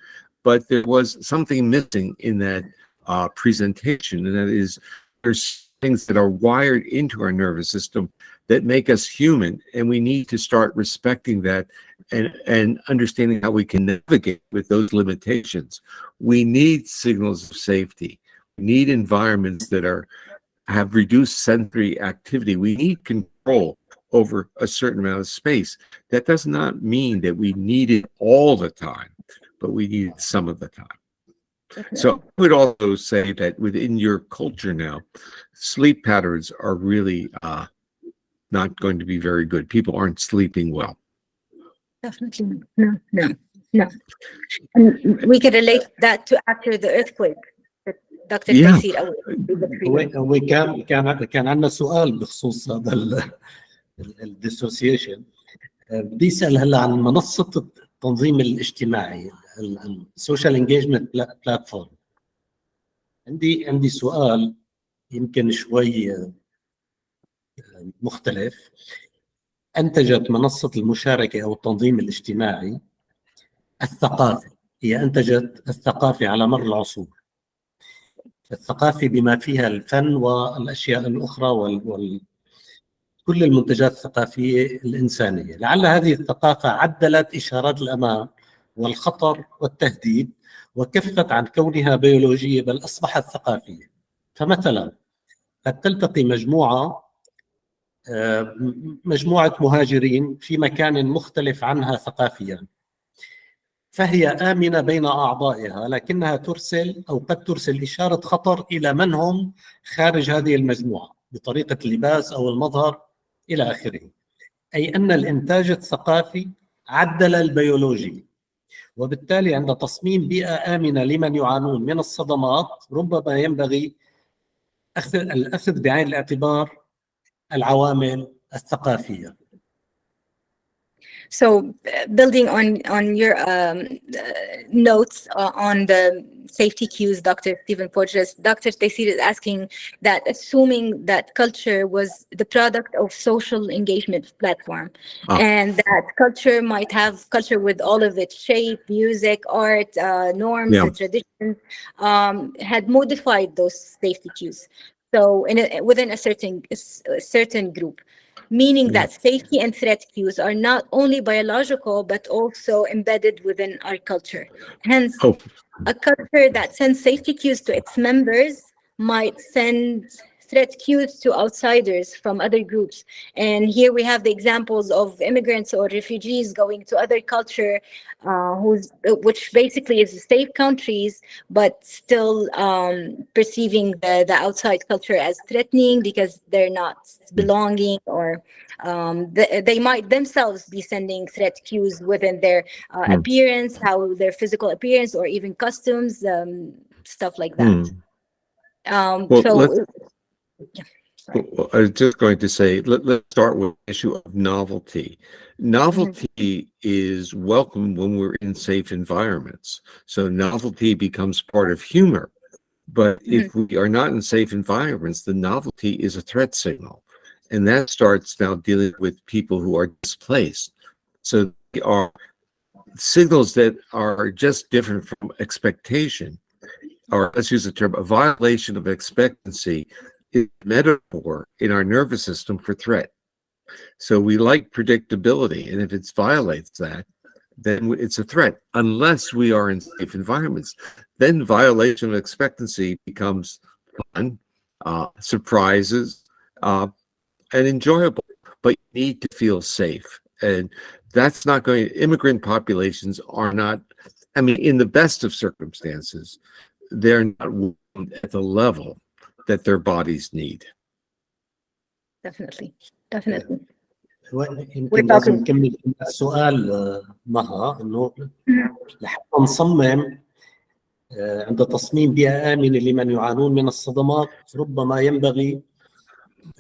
But there was something missing in that presentation, and that is there's things that are wired into our nervous system that make us human, and we need to start respecting that and understanding how we can navigate with those limitations. We need signals of safety. We need environments that have reduced sensory activity. We need control over a certain amount of space. That does not mean that we need it all the time, but we need it some of the time. So I would also say that within your culture now, sleep patterns are really not going to be very good. People aren't sleeping well. Definitely. No. And we can relate that to after the earthquake. Dr. Yeah. كان عندنا سؤال بخصوص هذا الديسوسيشن. بدي اسال هلا عن منصه التنظيم الاجتماعي، السوشيال انجيجمنت بلاتفورم. عندي سؤال يمكن شوي مختلف. انتجت منصه المشاركه او التنظيم الاجتماعي الثقافي، هي انتجت الثقافي على مر العصور، الثقافي بما فيها الفن والاشياء الاخرى كل المنتجات الثقافيه الانسانيه. لعل هذه الثقافه عدلت اشارات الامان والخطر والتهديد وكفت عن كونها بيولوجيه بل اصبحت ثقافيه. فمثلا قد تلتقي مجموعه مهاجرين في مكان مختلف عنها ثقافيا، فهي آمنة بين أعضائها، لكنها ترسل أو قد ترسل إشارة خطر إلى من هم خارج هذه المجموعة بطريقة اللباس أو المظهر إلى آخره. أي أن الإنتاج الثقافي عدل البيولوجي، وبالتالي عند تصميم بيئة آمنة لمن يعانون من الصدمات ربما ينبغي الأخذ بعين الاعتبار العوامل الثقافية. So building on your notes on the safety cues, Dr. Stephen Bورجس, Dr. Taysir is asking that assuming that culture was the product of social engagement platform, and that culture might have culture with all of its shape, music, art, norms, and traditions, had modified those safety cues. So within a certain group. Meaning that safety and threat cues are not only biological, but also embedded within our culture. Hence, a culture that sends safety cues to its members might send threat cues to outsiders from other groups. And here we have the examples of immigrants or refugees going to other culture, which basically is safe countries, but still perceiving the outside culture as threatening because they're not belonging, or they might themselves be sending threat cues within their appearance, how their physical appearance, or even customs, stuff like that. Well, I was just going to say, let's start with the issue of novelty. Novelty is welcome when we're in safe environments. So novelty becomes part of humor. But if we are not in safe environments, the novelty is a threat signal. And that starts now dealing with people who are displaced. So they are signals that are just different from expectation, or let's use the term, a violation of expectancy is a metaphor in our nervous system for threat. So we like predictability, and if it violates that, then it's a threat, unless we are in safe environments. Then violation of expectancy becomes fun, surprises, and enjoyable, but you need to feel safe. And that's not going, immigrant populations are not, I mean, in the best of circumstances, they're not at the level that their bodies need. Definitely. يمكن لازم نكمل السؤال مها، انه لحتى نصمم عند تصميم بيئة آمنة لمن يعانون من الصدمات ربما ينبغي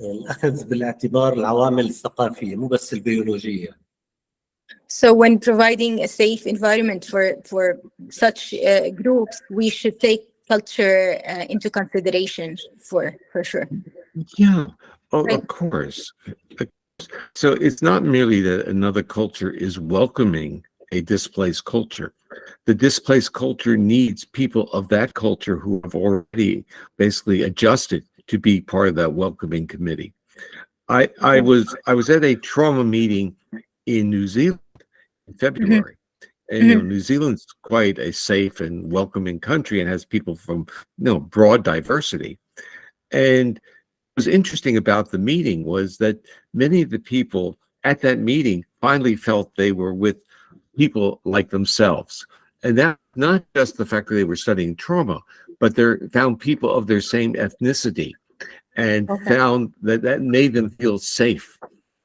الأخذ بالاعتبار العوامل الثقافية مو بس البيولوجية. So when providing a safe environment for such groups, we should take culture into consideration for sure. Yeah, Right. of course. So it's not merely that another culture is welcoming a displaced culture. The displaced culture needs people of that culture who have already basically adjusted to be part of that welcoming committee. I was at a trauma meeting in New Zealand in February. And New Zealand's quite a safe and welcoming country and has people from broad diversity. And what was interesting about the meeting was that many of the people at that meeting finally felt they were with people like themselves. And that not just the fact that they were studying trauma, but they found people of their same ethnicity and found that made them feel safe.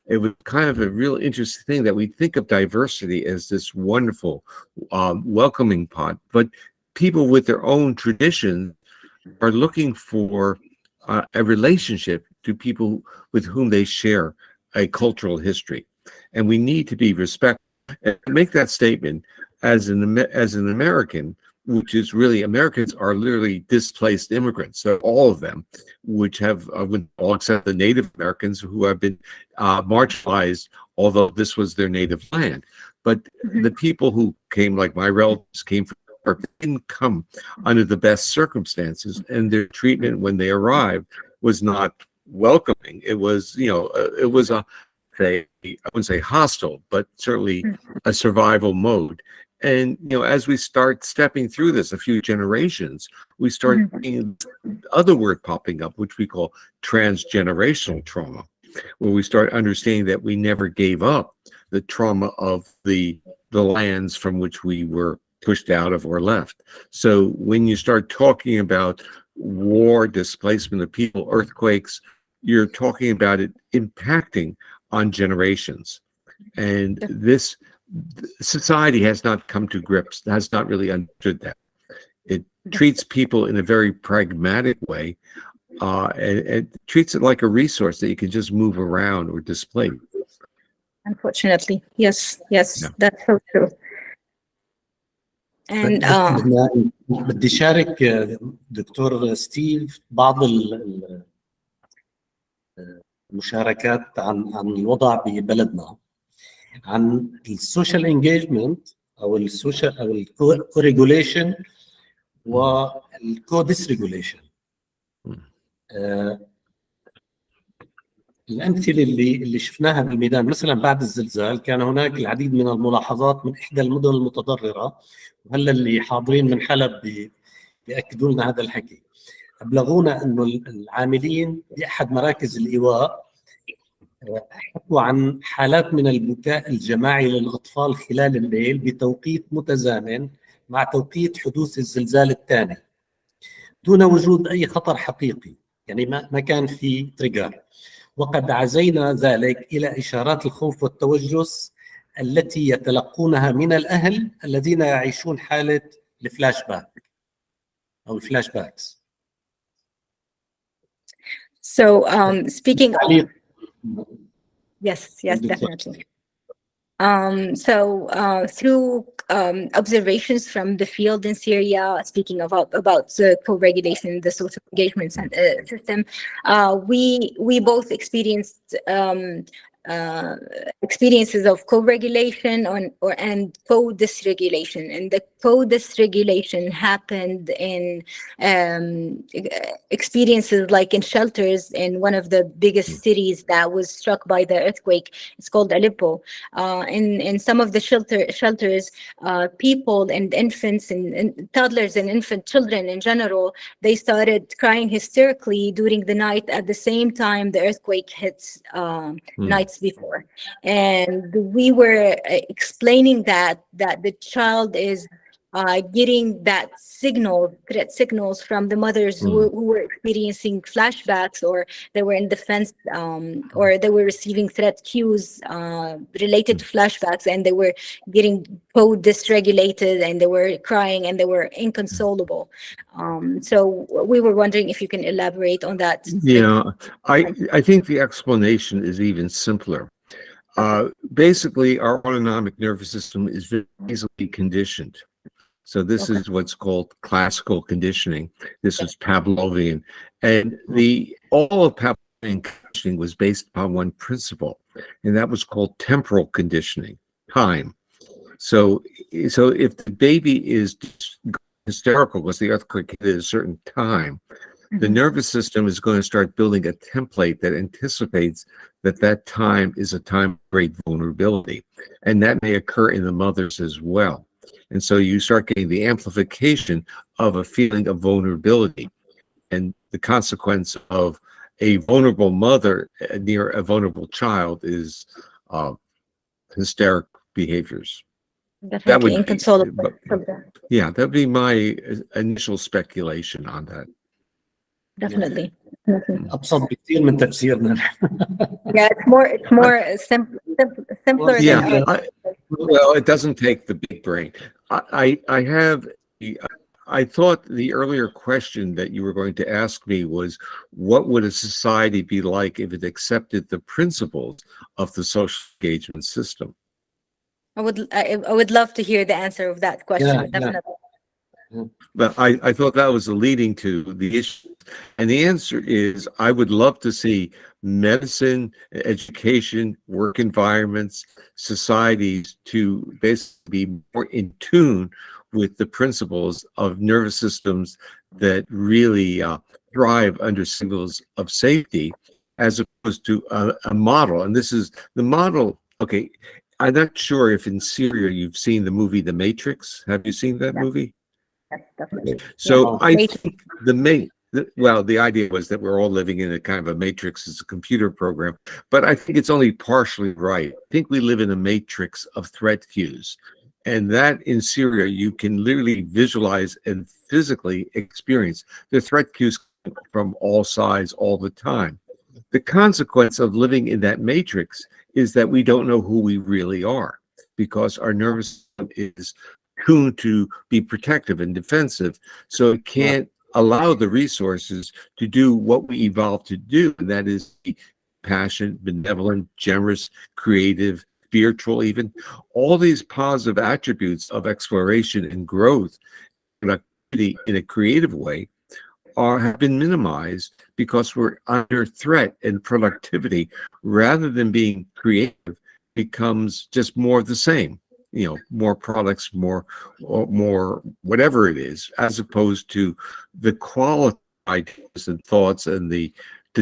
It was kind of a real interesting thing that we think of diversity as this wonderful welcoming pot, but people with their own traditions are looking for a relationship to people with whom they share a cultural history. And we need to be respectful and make that statement as an American, which is really, Americans are literally displaced immigrants. So all of them, which have, all except the Native Americans who have been marginalized, although this was their native land. But the people who came, like my relatives, came from Europe, didn't come under the best circumstances, and their treatment when they arrived was not welcoming. It was, it was I wouldn't say hostile, but certainly a survival mode. And, as we start stepping through this, a few generations, we start seeing other word popping up, which we call transgenerational trauma, where we start understanding that we never gave up the trauma of the lands from which we were pushed out of or left. So when you start talking about war, displacement of people, earthquakes, you're talking about it impacting on generations. And this society has not come to grips, has not really understood that. It treats people in a very pragmatic way, and treats it like a resource that you can just move around or display. Unfortunately, yes, that's so true. And بدي شارك دكتور ستيف بعض المشاركات عن الوضع ببلدنا، عن السوشيال انجيجمنت او السوشيال او الكوريجوليشن والكوديسريجوليشن. الامثله اللي شفناها بالميدان، مثلا بعد الزلزال كان هناك العديد من الملاحظات من احدى المدن المتضرره، وهلا اللي حاضرين من حلب بياكدوا لنا هذا الحكي. ابلغونا انه العاملين باحد مراكز الايواء حكوا عن حالات من البكاء الجماعي للاطفال خلال الليل بتوقيت متزامن مع توقيت حدوث الزلزال الثاني دون وجود اي خطر حقيقي، يعني ما كان في تريجر. وقد عزينا ذلك الى اشارات الخوف والتوجس التي يتلقونها من الاهل الذين يعيشون حاله الفلاش باك او الفلاش باكس. So speaking of, yes, definitely. Through observations from the field in Syria, speaking about the co-regulation, the social engagement system, we both experienced experiences of co-regulation and co-dysregulation, and the co-dysregulation happened in experiences like in shelters in one of the biggest cities that was struck by the earthquake. It's called Aleppo. In some of the shelters, people and infants and toddlers and infant children in general, they started crying hysterically during the night at the same time the earthquake hit nights before. And we were explaining that the child is getting that threat signals from the mothers who were experiencing flashbacks, or they were in defense, or they were receiving threat cues related to flashbacks, and they were getting co-dysregulated, and they were crying, and they were inconsolable. So we were wondering if you can elaborate on that. Yeah, I think the explanation is even simpler. Basically, our autonomic nervous system is very easily conditioned. So this is what's called classical conditioning. This is Pavlovian. And all of Pavlovian conditioning was based upon one principle, and that was called temporal conditioning, time. So if the baby is hysterical because the earthquake hit at a certain time, the nervous system is going to start building a template that anticipates that time is a time of great vulnerability. And that may occur in the mothers as well. And so you start getting the amplification of a feeling of vulnerability. And the consequence of a vulnerable mother near a vulnerable child is hysteric behaviors. Definitely inconsolable. Yeah, that would be my initial speculation on that. Definitely. ابسط بكثير من تفسيرنا. Yeah, it's more simpler Yeah, than well, it doesn't take the big brain. I thought the earlier question that you were going to ask me was, what would a society be like if it accepted the principles of the social engagement system? I would love to hear the answer of that question. Definitely. But I thought that was leading to the issue. And the answer is, I would love to see medicine, education, work environments, societies to basically be more in tune with the principles of nervous systems that really thrive under signals of safety, as opposed to a model. And this is the model. Okay, I'm not sure if in Syria you've seen the movie The Matrix. Have you seen that movie? Yes, definitely. So I think the idea was that we're all living in a kind of a matrix. It's a computer program, but I think it's only partially right. I think we live in a matrix of threat cues, and that in Syria you can literally visualize and physically experience the threat cues from all sides all the time. The consequence of living in that matrix is that we don't know who we really are, because our nervous system is tuned to be protective and defensive, so it can't allow the resources to do what we evolved to do, and that is be passionate, benevolent, generous, creative, spiritual, even all these positive attributes of exploration and growth in a creative way have been minimized because we're under threat, and productivity, rather than being creative, becomes just more of the same. More products, more whatever it is, as opposed to the quality ideas and thoughts and the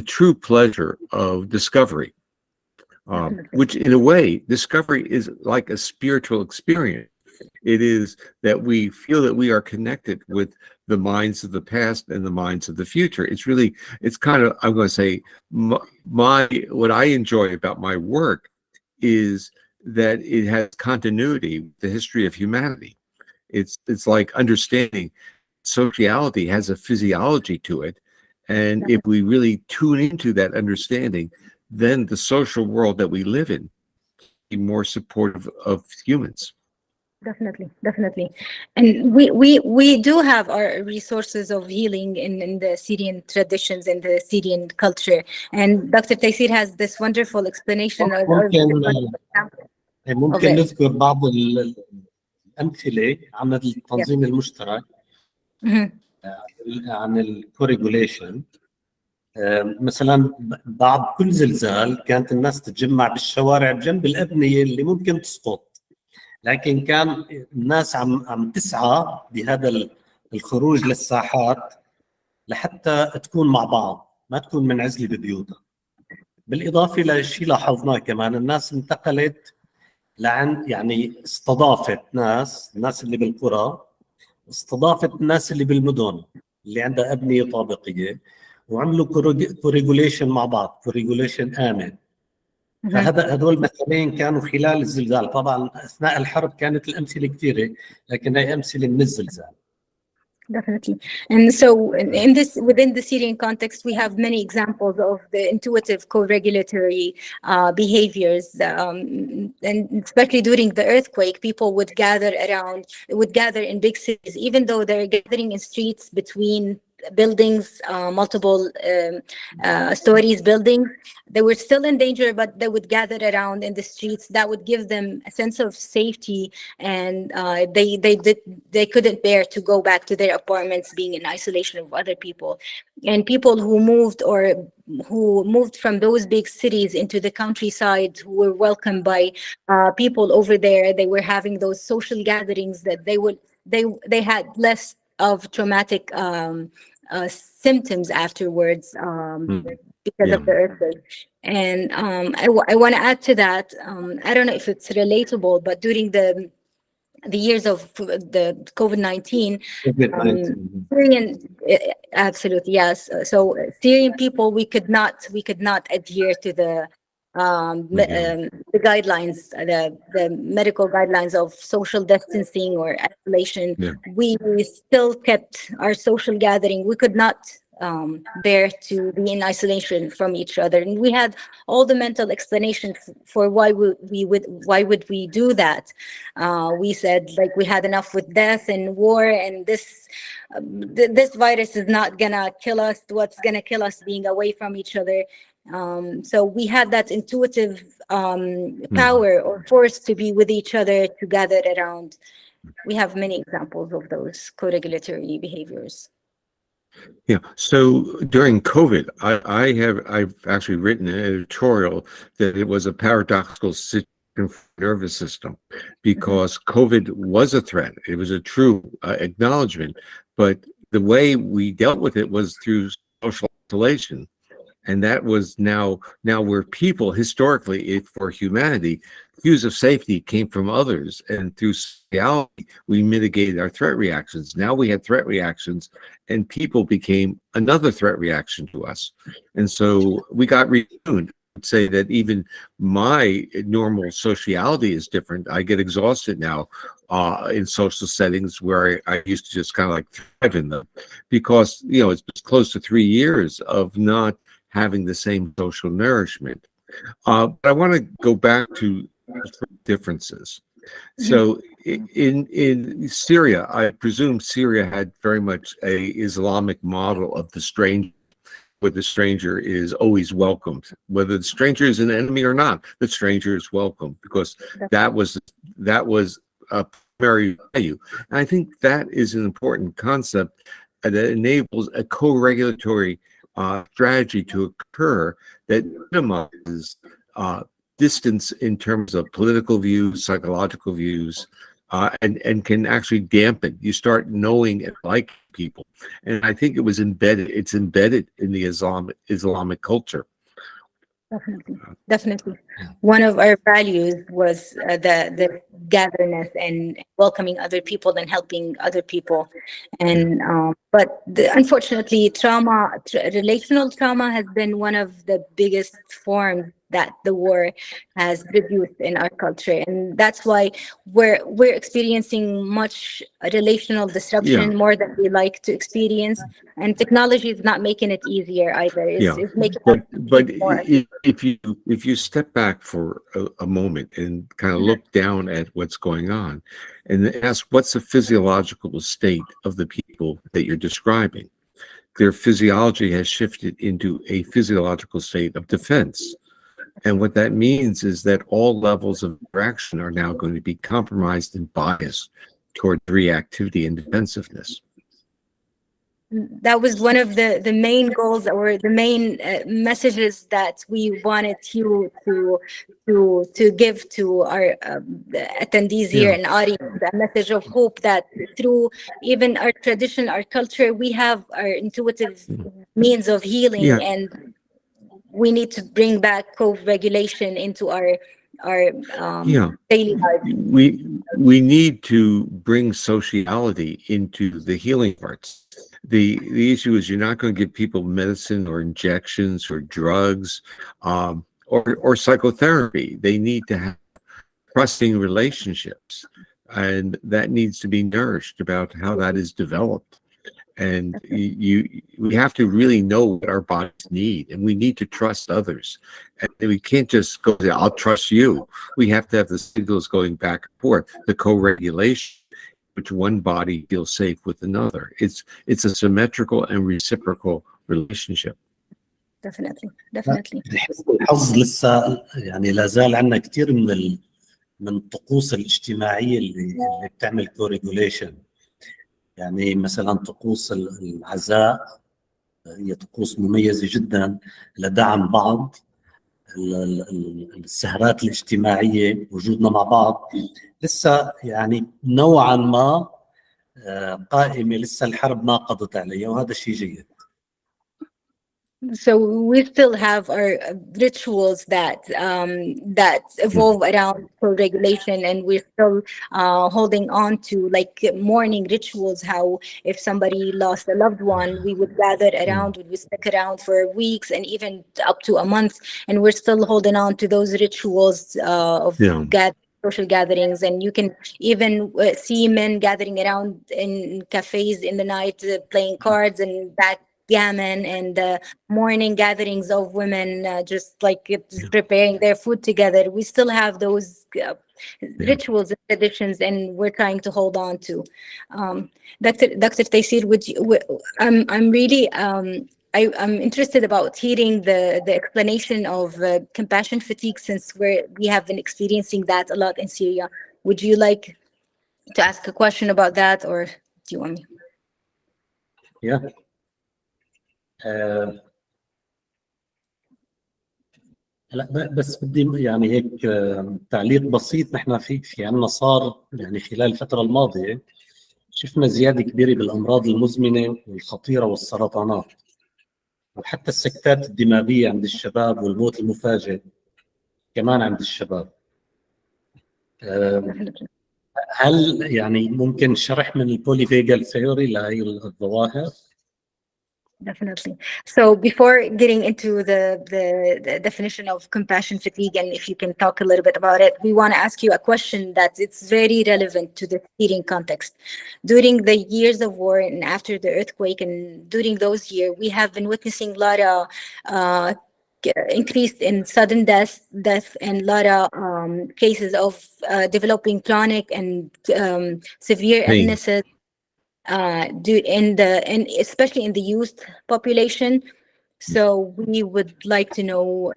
true pleasure of discovery, which in a way, discovery is like a spiritual experience. It is that we feel that we are connected with the minds of the past and the minds of the future. It's kind of, I'm going to say, what I enjoy about my work is that it has continuity with the history of humanity. It's like understanding sociality has a physiology to it, and if we really tune into that understanding, then the social world that we live in be more supportive of humans. Definitely. And we do have our resources of healing in the Syrian traditions and the Syrian culture. And Dr. Taysir has this wonderful explanation ممكن نذكر بعض الأمثلة عن التنظيم المشترك عن الكوريجوليشن. مثلا بعد كل زلزال كانت الناس تتجمع بالشوارع بجنب الأبنية اللي ممكن تسقط، لكن كان الناس عم تسعى بهذا الخروج للساحات لحتى تكون مع بعض، ما تكون منعزلة ببيوتها. بالإضافة لشيء لاحظناه كمان، الناس انتقلت يعني استضافت الناس اللي بالقرى، استضافت الناس اللي بالمدن اللي عندها أبنية طابقية، وعملوا كوريجوليشن مع بعض، كوريجوليشن آمن. هذول مثلين كانوا خلال الزلزال. طبعا أثناء الحرب كانت الأمثلة كثيرة، لكن هي أمثلة من الزلزال. Definitely. And so within the Syrian context, we have many examples of the intuitive co-regulatory behaviors. And especially during the earthquake, people would gather in big cities, even though they're gathering in streets between buildings, multiple stories buildings. They were still in danger, but they would gather around in the streets. That would give them a sense of safety, and they couldn't bear to go back to their apartments, being in isolation of other people. And people who moved from those big cities into the countryside, who were welcomed by people over there. They were having those social gatherings that they had less of traumatic symptoms afterwards because of the earthquake. And I want to add to that. I don't know if it's relatable, but during the years of the COVID-19, Syrian, absolutely, yes. So Syrian people, we could not adhere to the guidelines, the medical guidelines of social distancing or isolation. We still kept our social gathering. We could not bear to be in isolation from each other, and we had all the mental explanations for why would we do that. We said, like, we had enough with death and war, and this virus is not gonna kill us. What's gonna kill us being away from each other. So we had that intuitive power or force to be with each other, to gather around. We have many examples of those co-regulatory behaviors. Yeah. So during COVID, I've actually written an editorial that it was a paradoxical situation for the nervous system, because COVID was a threat. It was a true acknowledgement, but the way we dealt with it was through social isolation. And that was now where people historically, for humanity, views of safety came from others, and through sociality we mitigated our threat reactions. Now we had threat reactions, and people became another threat reaction to us, and so we got retuned. I'd say that even my normal sociality is different. I get exhausted now in social settings where I used to just kind of like thrive in them, because it's close to 3 years of not having the same social nourishment. But I want to go back to differences. So in Syria, I presume Syria had very much a Islamic model of the stranger, where the stranger is always welcomed. Whether the stranger is an enemy or not, the stranger is welcome, because that was a primary value. And I think that is an important concept that enables a co-regulatory strategy to occur that minimizes distance in terms of political views, psychological views, and can actually dampen. You start knowing and liking people, and I think it's embedded in the Islamic culture. Definitely. One of our values was the gatherness and welcoming other people and helping other people. And but unfortunately, relational trauma has been one of the biggest forms that the war has produced in our culture, and that's why we're experiencing much relational disruption more than we like to experience. And technology is not making it easier either. It's making but more. If you step back for a moment and kind of look down at what's going on and ask, what's the physiological state of the people that you're describing? Their physiology has shifted into a physiological state of defense. And what that means is that all levels of interaction are now going to be compromised and biased toward reactivity and defensiveness. That was one of the main goals, or the main messages that we wanted you to give to our attendees here in audience, a message of hope that through even our tradition, our culture, we have our intuitive means of healing, and we need to bring back co-regulation into our daily life. We need to bring sociality into the healing parts. The issue is you're not going to give people medicine or injections or drugs or psychotherapy. They need to have trusting relationships, and that needs to be nourished about how that is developed. And we have to really know what our bodies need, and we need to trust others. And we can't just go, I'll trust you. We have to have the signals going back and forth, the co-regulation. which one body feels safe with another. It's a symmetrical and reciprocal relationship. Definitely, definitely. الحظ لسه يعني لا زال عندنا كثير من الطقوس الاجتماعيه اللي بتعمل كوريجوليشن. يعني مثلا طقوس العزاء هي طقوس مميزه جدا لدعم بعض. السهرات الاجتماعيه، وجودنا مع بعض لسه يعني نوعا ما قائمه، لسه الحرب ما قضت عليها، وهذا شيء جيد. So we still have our rituals that evolve around co-regulation, and we're still holding on to like mourning rituals. How if somebody lost a loved one, we would gather around, we would stick around for weeks and even up to a month, and we're still holding on to those rituals of social gatherings. And you can even see men gathering around in cafes in the night playing cards and backgammon, and morning gatherings of women just like preparing their food together. We still have those rituals and traditions, and we're trying to hold on to. Dr. Taysir, I'm really I'm interested about hearing the explanation of compassion fatigue, since we have been experiencing that a lot in Syria. Would you like to ask a question about that, or do you want me? Yeah. لا بس بدي يعني هيك تعليق بسيط. نحن في عندنا صار يعني خلال الفترة الماضية شفنا زيادة كبيرة بالأمراض المزمنة والخطيرة والسرطانات، وحتى السكتات الدماغية عند الشباب، والموت المفاجئ كمان عند الشباب. هل يعني ممكن شرح من البوليفاجال ثيوري لهي الظواهر؟ Definitely. So before getting into the definition of compassion fatigue, and if you can talk a little bit about it, we want to ask you a question that it's very relevant to the Syrian context. During the years of war and after the earthquake, and during those years, we have been witnessing a lot of increase in sudden death and a lot of cases of developing chronic and severe illnesses. Especially in the youth population. So we would like to know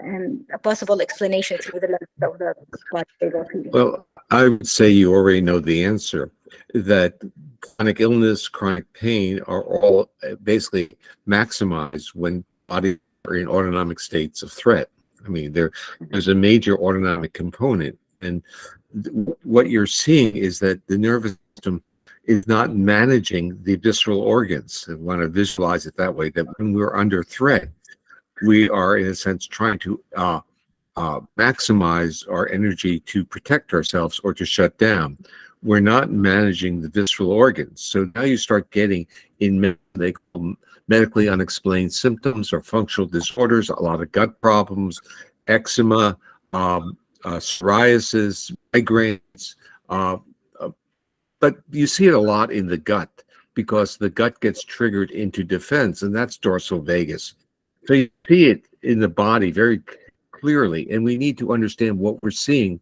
a possible explanation through the lens of the podcast. Well, I would say you already know the answer, that chronic illness, chronic pain are all basically maximized when bodies are in autonomic states of threat. I mean, there's a major autonomic component, and what you're seeing is that the nervous system is not managing the visceral organs. I want to visualize it that way, that when we're under threat, we are in a sense trying to maximize our energy to protect ourselves or to shut down. We're not managing the visceral organs. So now you start getting in they call medically unexplained symptoms or functional disorders, a lot of gut problems, eczema, psoriasis, migraines, but you see it a lot in the gut, because the gut gets triggered into defense, and that's dorsal vagus. So you see it in the body very clearly, and we need to understand what we're seeing.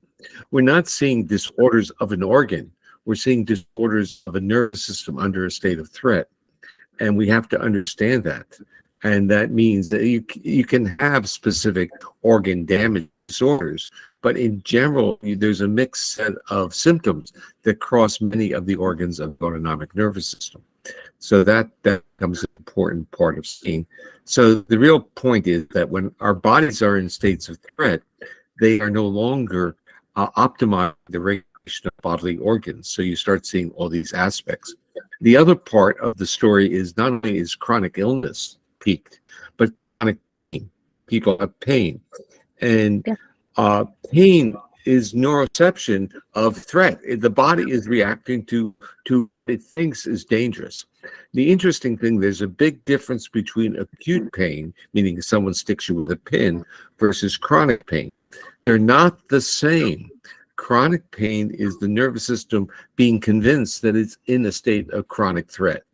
We're not seeing disorders of an organ. We're seeing disorders of a nervous system under a state of threat, and we have to understand that. And that means that you can have specific organ damage disorders, but in general, there's a mixed set of symptoms that cross many of the organs of the autonomic nervous system. So that becomes an important part of seeing. So the real point is that when our bodies are in states of threat, they are no longer optimizing the regulation of bodily organs. So you start seeing all these aspects. The other part of the story is not only is chronic illness peaked, but chronic pain. People have pain. And pain is neuroception of threat. The body is reacting to it thinks is dangerous. The interesting thing, there's a big difference between acute pain, meaning someone sticks you with a pin, versus chronic pain. They're not the same. Chronic pain is the nervous system being convinced that it's in a state of chronic threat.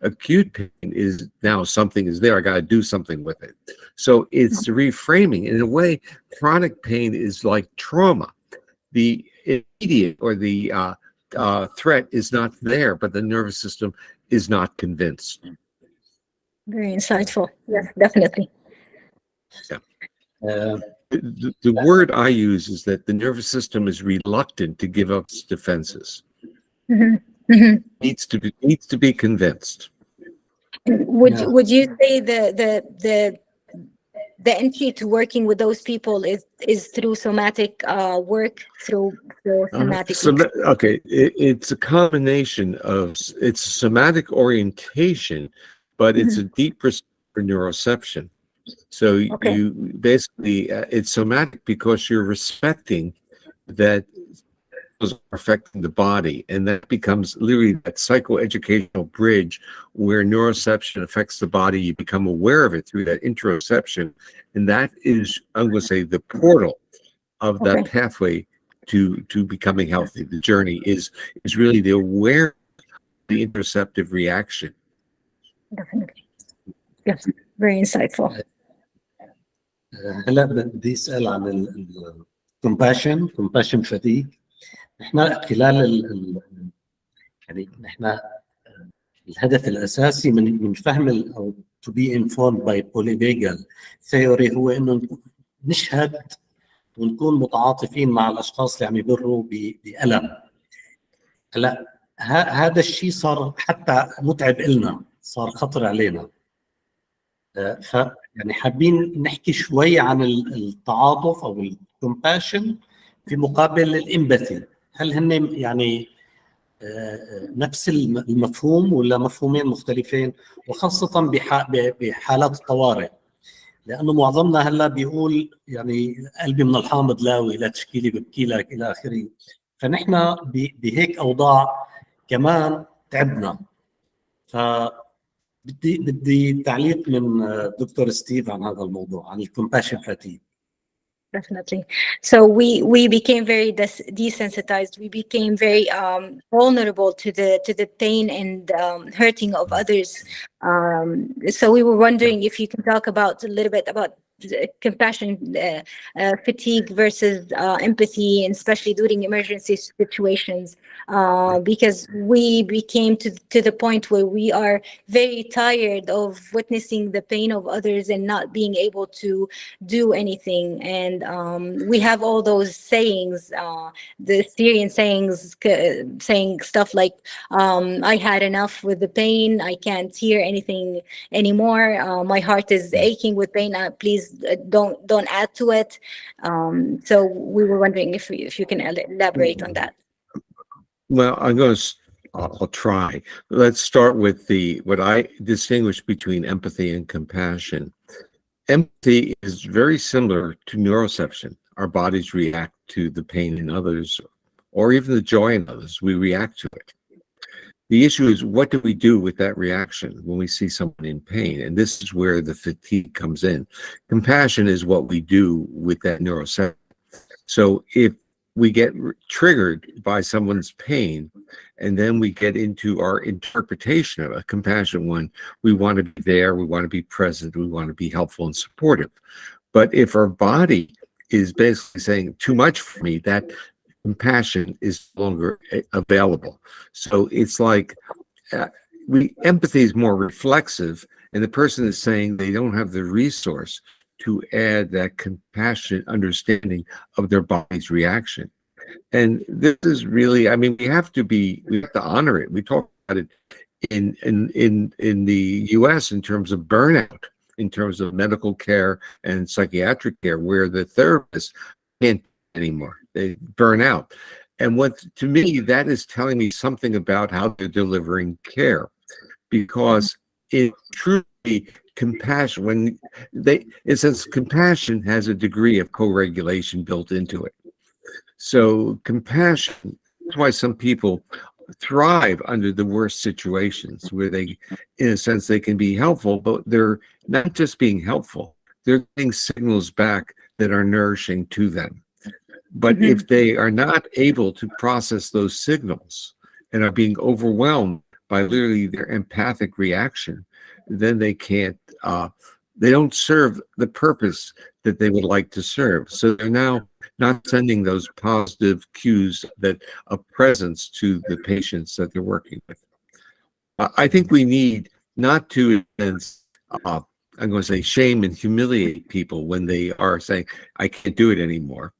Acute pain is now something is there, I got to do something with it. So it's reframing. In a way, chronic pain is like trauma. The immediate or the threat is not there, but the nervous system is not convinced. Very insightful. Yes, definitely. The word I use is that the nervous system is reluctant to give up its defenses. Needs to be convinced. Would you say the entry to working with those people is through somatic work, through somatic? Okay, it's a combination of, it's a somatic orientation, but it's a deep respect for neuroception. So you basically, it's somatic because you're respecting that are affecting the body, and that becomes literally that psychoeducational bridge where neuroception affects the body. You become aware of it through that interoception, and that is, I'm going to say, the portal of that pathway to becoming healthy. The journey is really the awareness of the interoceptive reaction. Definitely. Yes, very insightful. هلا بدي اسال عن الكومباشن fatigue. احنا خلال يعني احنا الهدف الاساسي من فهم او to be informed by polyvagal theory هو انه نشهد ونكون متعاطفين مع الاشخاص اللي عم يمروا بألم. هلا هذا الشيء صار حتى متعب لنا، صار خطر علينا. يعني حابين نحكي شوي عن التعاطف او الكومباشن في مقابل الامباثي. هل هن يعني نفس المفهوم ولا مفهومين مختلفين، وخاصة بحالات الطوارئ؟ لأنه معظمنا هلا بيقول يعني قلبي من الحامض لاوي، لا تشكي لي ببكي لك إلى آخره. فنحن بهيك أوضاع كمان تعبنا. بدي تعليق من دكتور ستيف عن هذا الموضوع، عن الكومباشن فاتيج. Definitely. So we became very desensitized. We became very vulnerable to the pain and hurting of others. So we were wondering if you can talk about a little bit about compassion fatigue versus empathy, and especially during emergency situations, because we became to the point where we are very tired of witnessing the pain of others and not being able to do anything. And we have all those sayings, the Syrian sayings, saying stuff like, I had enough with the pain, I can't hear anything anymore, my heart is aching with pain, please don't add to it. So we were wondering if you can elaborate on that. Well, I'll try. Let's start with what I distinguish between empathy and compassion. Empathy is very similar to neuroception. Our bodies react to the pain in others, or even the joy in others. We react to it. The issue is, what do we do with that reaction when we see someone in pain? And this is where the fatigue comes in. Compassion is what we do with that neuroception. So if we get triggered by someone's pain, and then we get into our interpretation of a compassion one, we want to be there, we want to be present, we want to be helpful and supportive. But if our body is basically saying too much for me, that compassion is no longer available. So it's like empathy is more reflexive, and the person is saying they don't have the resource to add that compassionate understanding of their body's reaction. And this is really, I mean, we have to honor it. We talk about it in the US in terms of burnout, in terms of medical care and psychiatric care, where the therapists can't anymore. They burn out. And to me, that is telling me something about how they're delivering care, because it truly compassion, since compassion has a degree of co-regulation built into it. So compassion, that's why some people thrive under the worst situations, where they, in a sense, they can be helpful, but they're not just being helpful, they're getting signals back that are nourishing to them. But if they are not able to process those signals and are being overwhelmed by literally their empathic reaction, then they can't, they don't serve the purpose that they would like to serve. So they're now not sending those positive cues that of presence to the patients that they're working with. I think we need not to, I'm going to say, shame and humiliate people when they are saying, I can't do it anymore.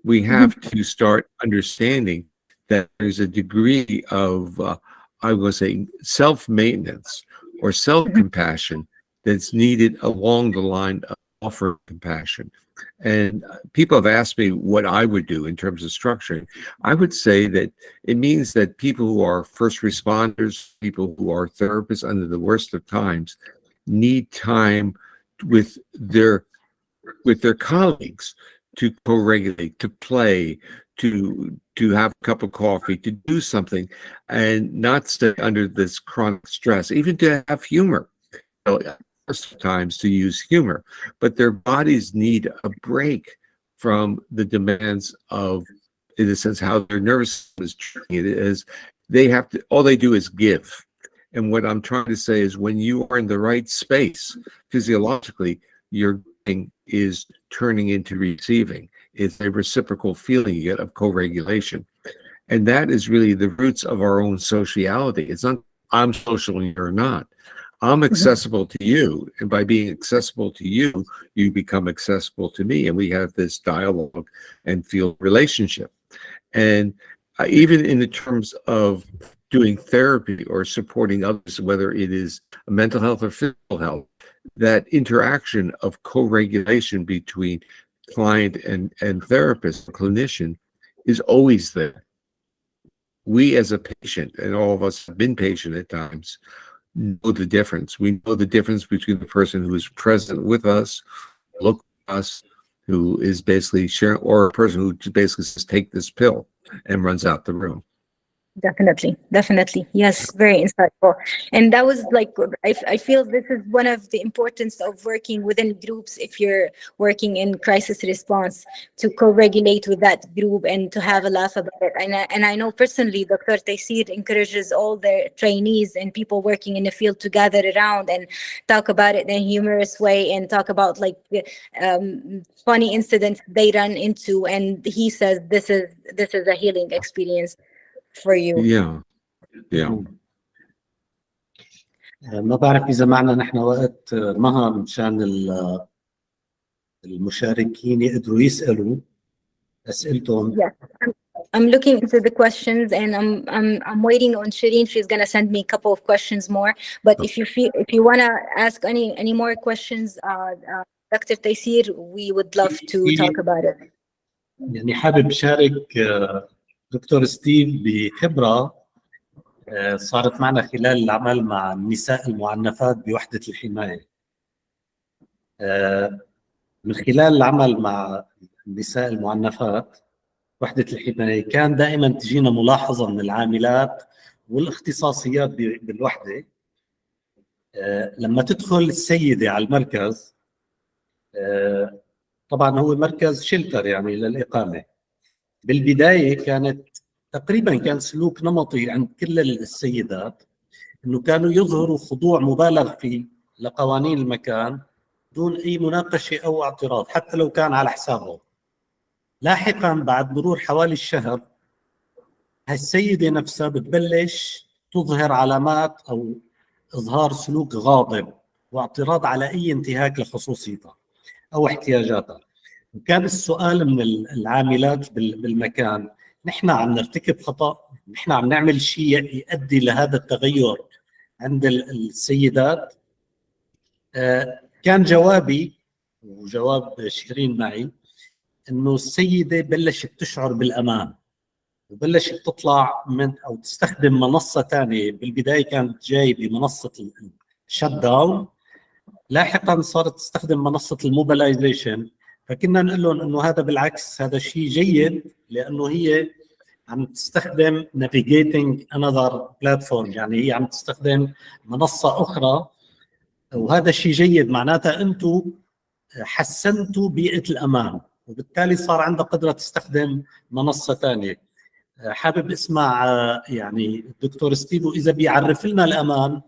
We have to start understanding that there's a degree of, I will say, self-maintenance or self-compassion that's needed along the line of offer compassion. And people have asked me what I would do in terms of structuring. I would say that it means that people who are first responders, people who are therapists under the worst of times, need time with their colleagues to co-regulate, to play, to have a cup of coffee, to do something, and not stay under this chronic stress, even to have humor. Times to use humor, but their bodies need a break from the demands of, in a sense, how their nervous system is treating it. Is they have to, all they do is give. And what I'm trying to say is, when you are in the right space physiologically, your giving is turning into receiving. It's a reciprocal feeling you get of co-regulation, and that is really the roots of our own sociality. It's not I'm social and you're not. I'm accessible to you, and by being accessible to you, you become accessible to me, and we have this dialogue and feel relationship. And even in the terms of doing therapy or supporting others, whether it is mental health or physical health, that interaction of co-regulation between client and therapist, clinician, is always there. We as a patient, and all of us have been patient at times, know the difference. We know the difference between the person who is present with us, look at us, who is basically sharing, or a person who basically says, take this pill, and runs out the room. Definitely. Yes, very insightful. And that was like, I feel this is one of the importance of working within groups. If you're working in crisis response, to co-regulate with that group and to have a laugh about it. And I know personally, Dr. Taysir encourages all their trainees and people working in the field to gather around and talk about it in a humorous way, and talk about like funny incidents they run into. And he says this is a healing experience for you. Yeah. ما بعرف إذا معنا نحن وقت مها مشان المشاركين يقدروا يسألوا أسئلتهم. Yes, I'm looking into the questions, and I'm waiting on Shireen. She's gonna send me a couple of questions more. But if you wanna ask any more questions, Dr. Taysir, we would love to talk about it. يعني حابب شارك دكتور ستيف بخبرة صارت معنا خلال العمل مع النساء المعنفات بوحدة الحماية. من خلال العمل مع النساء المعنفات وحدة الحماية كان دائما تجينا ملاحظة من العاملات والاختصاصيات بالوحدة. لما تدخل السيدة على المركز، طبعا هو مركز شلتر يعني للإقامة، بالبداية كان سلوك نمطي عند كل السيدات انه كانوا يظهروا خضوع مبالغ فيه لقوانين المكان دون اي مناقشه او اعتراض، حتى لو كان على حسابهم. لاحقا بعد مرور حوالي الشهر، هالسيده نفسها بتبلش تظهر علامات او اظهار سلوك غاضب واعتراض على اي انتهاك لخصوصيتها او احتياجاتها. وكان السؤال من العاملات بالمكان، نحن عم نرتكب خطأ؟ نحن عم نعمل شيء يؤدي لهذا التغير عند السيدات؟ كان جوابي وجواب شيرين معي انه السيدة بلشت تشعر بالامان وبلشت تطلع من او تستخدم منصة ثانية. بالبداية كانت جاي بمنصة الشت داون، لاحقا صارت تستخدم منصة الموبيلايزيشن. فكنا نقول لهم انه هذا بالعكس، هذا شيء جيد، لانه هي عم تستخدم navigating another platform، يعني هي عم تستخدم منصة اخرى، وهذا شيء جيد، معناتها انتم حسنتوا بيئة الامان، وبالتالي صار عندها قدرة تستخدم منصة ثانية. حابب اسمع يعني الدكتور ستيفو اذا بيعرف لنا الامان،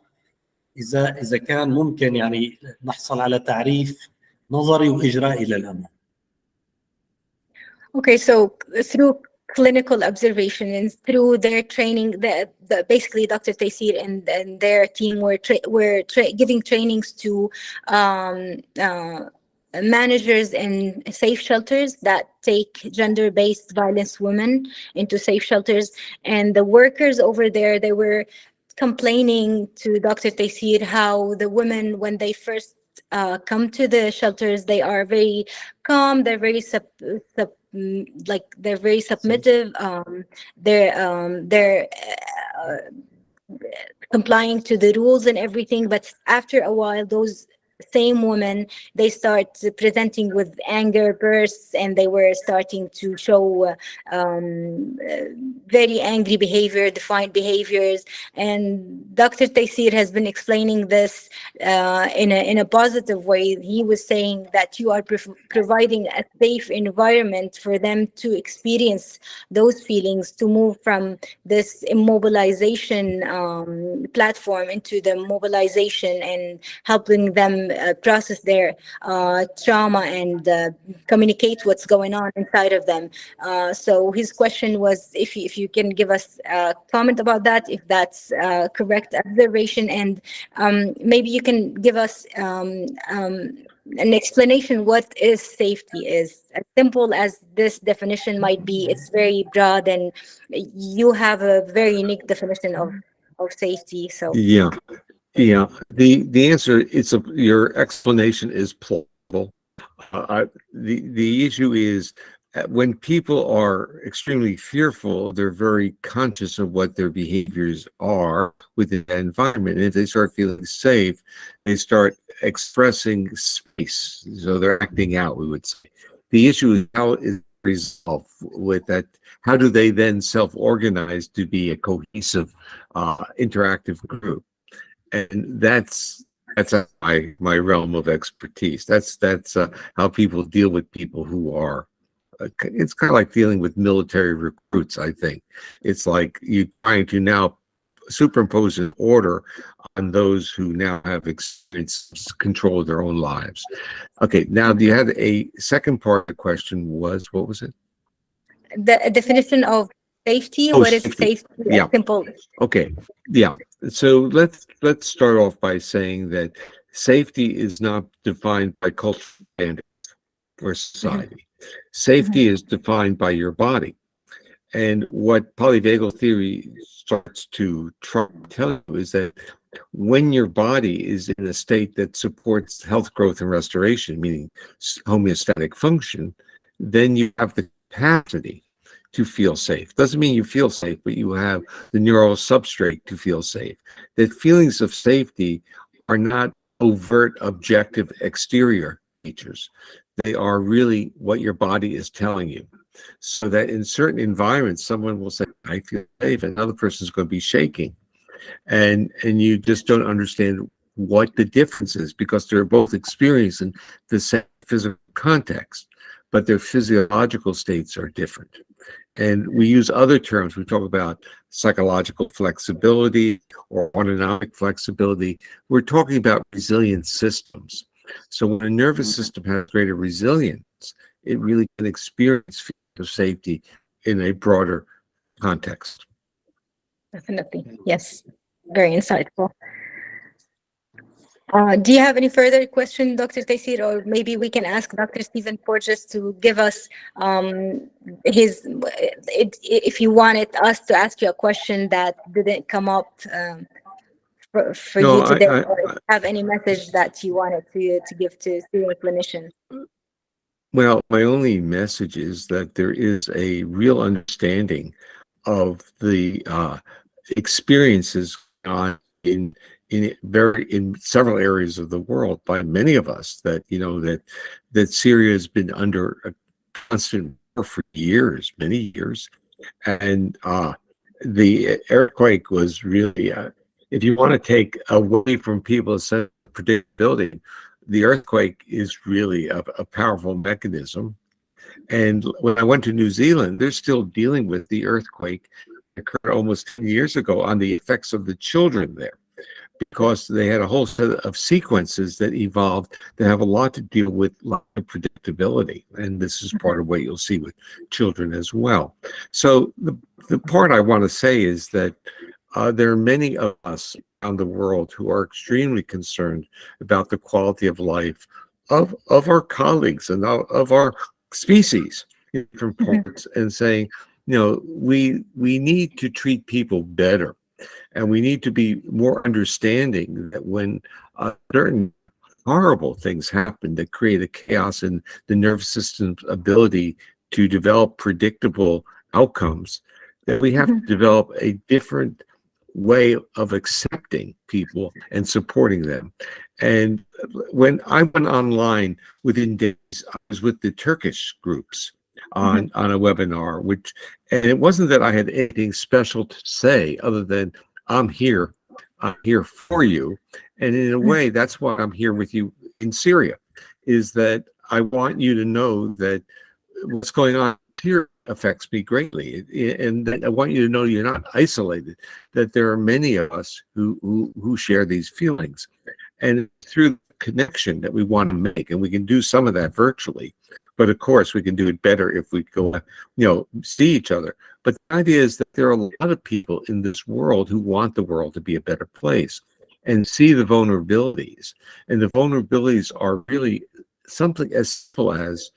اذا كان ممكن يعني نحصل على تعريف نظري واجرائي للامان. Okay, so through clinical observation and through their training, basically Dr. Taysir and their team were giving trainings to managers in safe shelters that take gender-based violence women into safe shelters. And the workers over there, they were complaining to Dr. Taysir how the women, when they first come to the shelters, they are very calm, they're very they're very submissive, they're complying to the rules and everything, but after a while those same women, they start presenting with anger bursts, and they were starting to show very angry behavior, defiant behaviors. And Dr. Taysir has been explaining this in a positive way. He was saying that you are providing a safe environment for them to experience those feelings, to move from this immobilization platform into the mobilization, and helping them process their trauma and communicate what's going on inside of them. So his question was if you can give us a comment about that, if that's correct observation, and maybe you can give us an explanation what is safety is. As simple as this definition might be, it's very broad, and you have a very unique definition of safety. So Yeah. Yeah, the answer your explanation is plausible. The issue is when people are extremely fearful, they're very conscious of what their behaviors are within that environment. And if they start feeling safe, they start expressing space. So they're acting out, we would say. The issue is how is resolved with that. How do they then self-organize to be a cohesive, interactive group? And that's my realm of expertise. That's how people deal with people who are. It's kind of like dealing with military recruits. I think it's like you trying to now superimpose an order on those who now have experienced control of their own lives. Okay, now you had a second part of the question was, what was it? The definition of safety. Oh, what is safety. safety? Yeah. Simple. Okay. Yeah. So let's start off by saying that safety is not defined by cultural standards or society. Safety is defined by your body. And what polyvagal theory starts to try to tell you is that when your body is in a state that supports health, growth, and restoration, meaning homeostatic function, then you have the capacity to feel safe. Doesn't mean you feel safe, but you have the neural substrate to feel safe. That feelings of safety are not overt, objective, exterior features. They are really what your body is telling you. So that in certain environments, someone will say, I feel safe, and another person is going to be shaking. And you just don't understand what the difference is, because they're both experiencing the same physical context, but their physiological states are different. And we use other terms. We talk about psychological flexibility or autonomic flexibility. We're talking about resilient systems. So when a nervous system has greater resilience, it really can experience feelings of safety in a broader context. Definitely. Yes. Very insightful. Do you have any further question, Dr. Taysir, or maybe we can ask Dr. ستيفن Bورجس to give us if you wanted us to ask you a question that didn't come up for No, you today, or if you have any message that you wanted to give to student clinicians. Well, my only message is that there is a real understanding of the experiences in several areas of the world by many of us, that that Syria has been under a constant war for years, many years, and the earthquake was really, if you want to take away from people's sense of predictability, the earthquake is really a powerful mechanism. And when I went to New Zealand, they're still dealing with the earthquake that occurred almost 10 years ago on the effects of the children there. because they had a whole set of sequences that evolved that have a lot to deal with predictability. And this is part of what you'll see with children as well. So the part I want to say is that there are many of us around the world who are extremely concerned about the quality of life of our colleagues and of our species in different parts, and saying, we need to treat people better. And we need to be more understanding that when certain horrible things happen that create a chaos in the nervous system's ability to develop predictable outcomes, that we have to develop a different way of accepting people and supporting them. And when I went online within days, I was with the Turkish groups on a webinar, and it wasn't that I had anything special to say other than I'm here for you. And in a way, that's why I'm here with you in Syria, is that I want you to know that what's going on here affects me greatly. And that I want you to know you're not isolated, that there are many of us who share these feelings. And through connection that we want to make, and we can do some of that virtually. But of course, we can do it better if we go, see each other. But the idea is that there are a lot of people in this world who want the world to be a better place and see the vulnerabilities. And the vulnerabilities are really something as simple as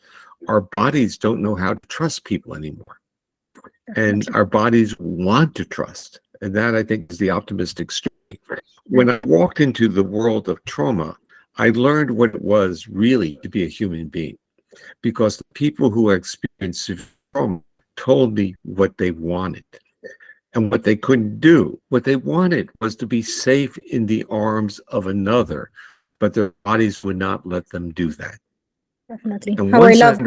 our bodies don't know how to trust people anymore. And our bodies want to trust. And that, I think, is the optimistic story. When I walked into the world of trauma, I learned what it was really to be a human being. Because the people who experienced severe trauma told me what they wanted and what they couldn't do. What they wanted was to be safe in the arms of another, but their bodies would not let them do that. Definitely. And How once I I love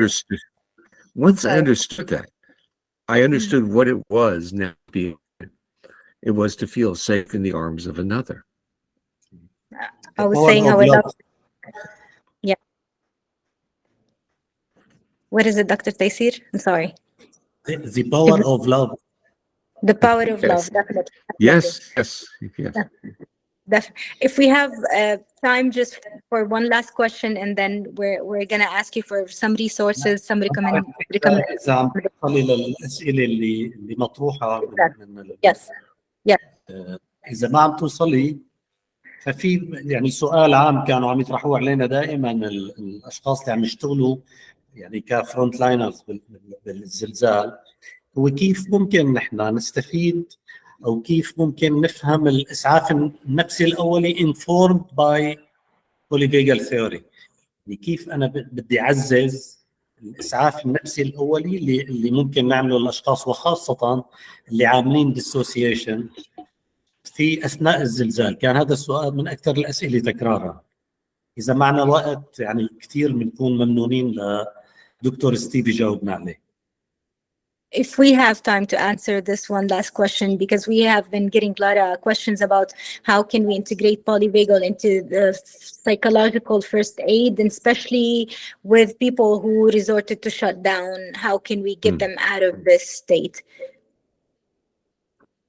understood that, I understood what it was now being. It was to feel safe in the arms of another. I was saying how I love. Yeah. What is it, Dr. Taysir? I'm sorry. The power of love. The power of love, definitely. Yes. If we have time just for one last question, and then we're gonna ask you for some resources, some recommendations. إذا عم تدخلي للأسئلة اللي مطروحة Yes. إذا ما عم توصلي، ففي يعني سؤال عام كانوا عم يطرحوه علينا دائما الأشخاص اللي عم يشتغلوا يعني كفرونت لاينرز بالزلزال، هو كيف ممكن نحن نستفيد أو كيف ممكن نفهم الإسعاف النفسي الأولي informed by polyvagal theory. يعني كيف أنا بدي أعزز الإسعاف النفسي الأولي اللي ممكن نعمله للأشخاص، وخاصة اللي عاملين dissociation في أثناء الزلزال. كان هذا السؤال من أكثر الأسئلة تكرارا. إذا معنا وقت يعني كثير بنكون ممنونين لدكتور ستيف يجاوبنا عليه. If we have time to answer this one last question, because we have been getting a lot of questions about how can we integrate polyvagal into the psychological first aid, and especially with people who resorted to shut down, how can we get them out of this state?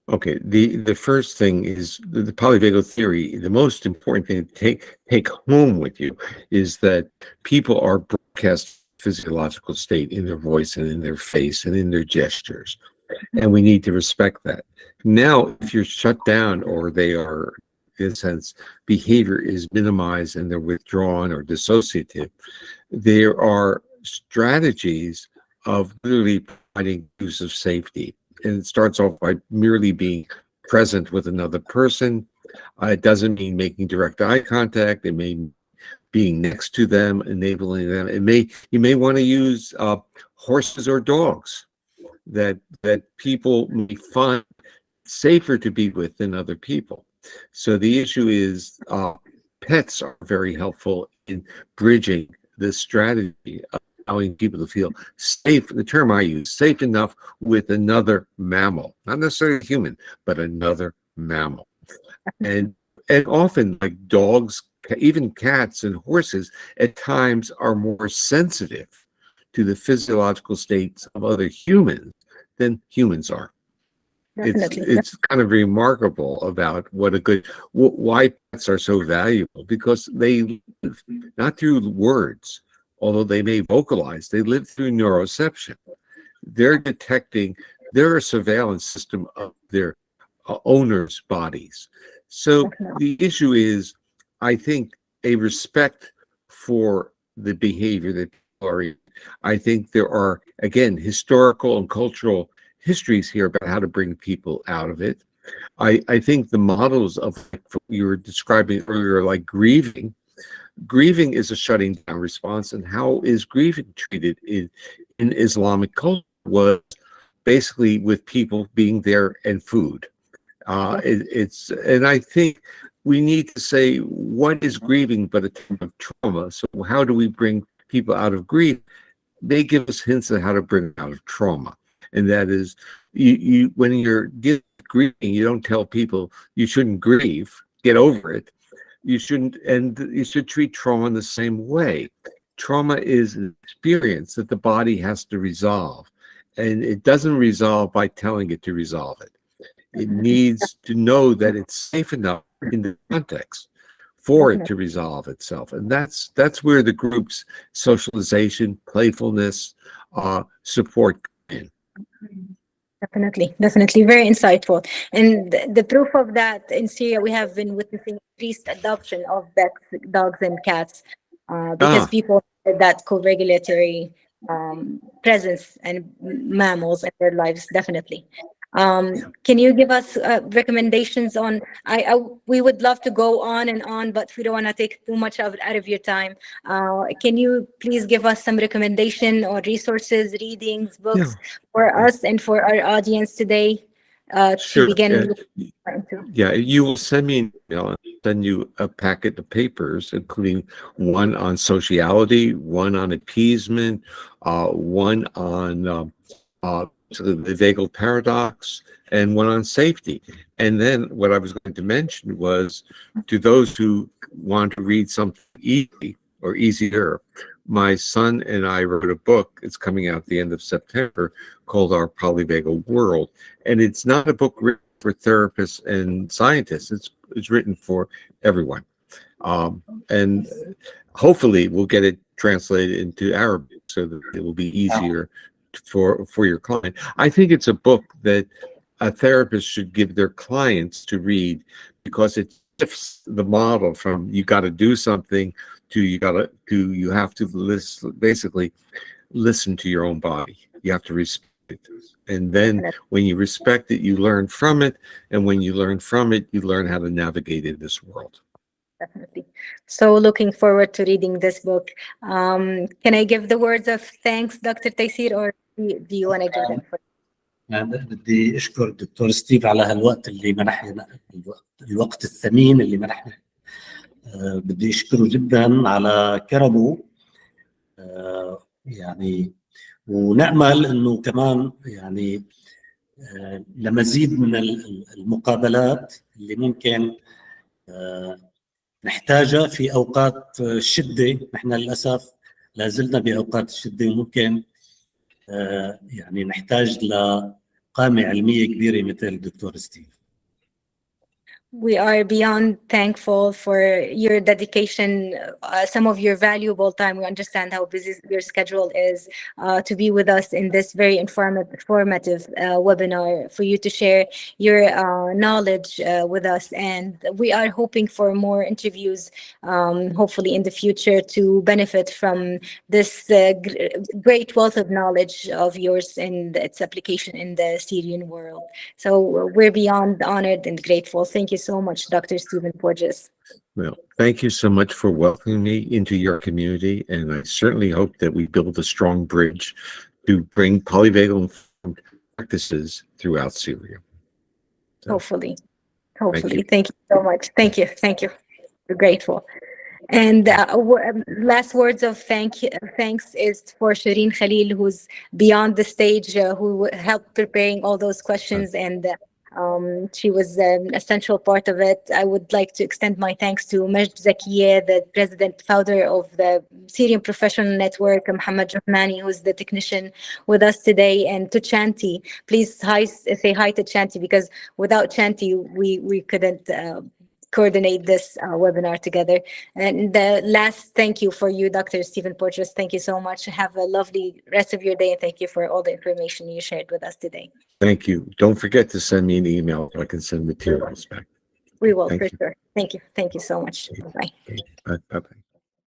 Okay, the first thing is the polyvagal theory. The most important thing to take home with you is that people are broadcast physiological state in their voice and in their face and in their gestures, and we need to respect that. Now, if you're shut down or they are, in a sense, behavior is minimized and they're withdrawn or dissociative, there are strategies of literally providing use of safety. And it starts off by merely being present with another person. It doesn't mean making direct eye contact. It may being next to them, enabling them. You may want to use horses or dogs that people may find safer to be with than other people. So the issue is pets are very helpful in bridging this strategy of allowing people to feel safe. The term I use, safe enough with another mammal, not necessarily human, but another mammal. And often, like dogs, even cats and horses at times are more sensitive to the physiological states of other humans than humans are. Definitely. It's kind of remarkable about why pets are so valuable, because they live not through words, although they may vocalize, they live through neuroception. They're they're a surveillance system of their owners' bodies. So the issue is, I think, a respect for the behavior that people are in. I think there are, again, historical and cultural histories here about how to bring people out of it. I think the models of what you were describing earlier, like grieving is a shutting down response, and how is grieving treated in Islamic culture was basically with people being there and food. And I think we need to say, what is grieving but a type of trauma? So how do we bring people out of grief? They give us hints on how to bring them out of trauma. And that is, you when you're grieving, you don't tell people you shouldn't grieve, get over it. You shouldn't, and you should treat trauma in the same way. Trauma is an experience that the body has to resolve, and it doesn't resolve by telling it to resolve it. It needs to know that it's safe enough in the context for it to resolve itself. And that's where the group's socialization, playfulness, support come in. Definitely very insightful. And the proof of that, in Syria, we have been witnessing increased adoption of pets, dogs and cats, because people have that co-regulatory presence and mammals in their lives. Definitely. Can you give us recommendations on, we would love to go on and on, but we don't want to take too much out of your time. Can you please give us some recommendation or resources, readings, books for us and for our audience today to begin? You will send me an email, and send you a packet of papers, including one on sociality, one on appeasement, one on the vagal paradox, and one on safety. And then what I was going to mention was, to those who want to read something easy or easier, my son and I wrote a book. It's coming out at the end of September, called Our Polyvagal World. And it's not a book written for therapists and scientists. It's written for everyone. And hopefully we'll get it translated into Arabic so that it will be easier for your client. I think it's a book that a therapist should give their clients to read, because it shifts the model from you got to do something to you have to basically listen to your own body. You have to respect it. And then when you respect it, you learn from it. And when you learn from it, you learn how to navigate in this world. Definitely. So looking forward to reading this book. Can I give the words of thanks, Dr. Taysir, or do you want to give them first? بدي اشكر الدكتور ستيف على هالوقت اللي منحنا، الوقت الثمين اللي منحنا. بدي اشكره جدا على كرمه، يعني ونأمل انه كمان يعني لمزيد من المقابلات اللي ممكن نحتاجها في اوقات الشده. نحن للاسف لازلنا باوقات الشده، وممكن يعني نحتاج لقامة علمية كبيرة مثل الدكتور ستيف. We are beyond thankful for your dedication, some of your valuable time. We understand how busy your schedule is, to be with us in this very informative webinar, for you to share your knowledge with us. And we are hoping for more interviews, hopefully in the future, to benefit from this great wealth of knowledge of yours and its application in the Syrian world. So we're beyond honored and grateful. Thank you so much, Dr. Stephen Bورجس. Well, thank you so much for welcoming me into your community, and I certainly hope that we build a strong bridge to bring polyvagal practices throughout Syria. So, hopefully. Thank you so much. Thank you. We're grateful. And last words of thanks is for Shireen Khalil, who's beyond the stage, who helped preparing all those questions and She was an essential part of it. I would like to extend my thanks to Majd Zakiya, the president, founder of the Syrian Professional Network, Mohammed Rahmani, who's the technician with us today, and to Chanti. Please say hi to Chanti, because without Chanti, we couldn't coordinate this webinar together. And the last thank you for you, Dr. ستيفن Porteous. Thank you so much. Have a lovely rest of your day, and thank you for all the information you shared with us today. Thank you. Don't forget to send me an email so I can send materials back. We will, Thank for you. sure. Thank you. Thank you so much. Bye. Bye-bye.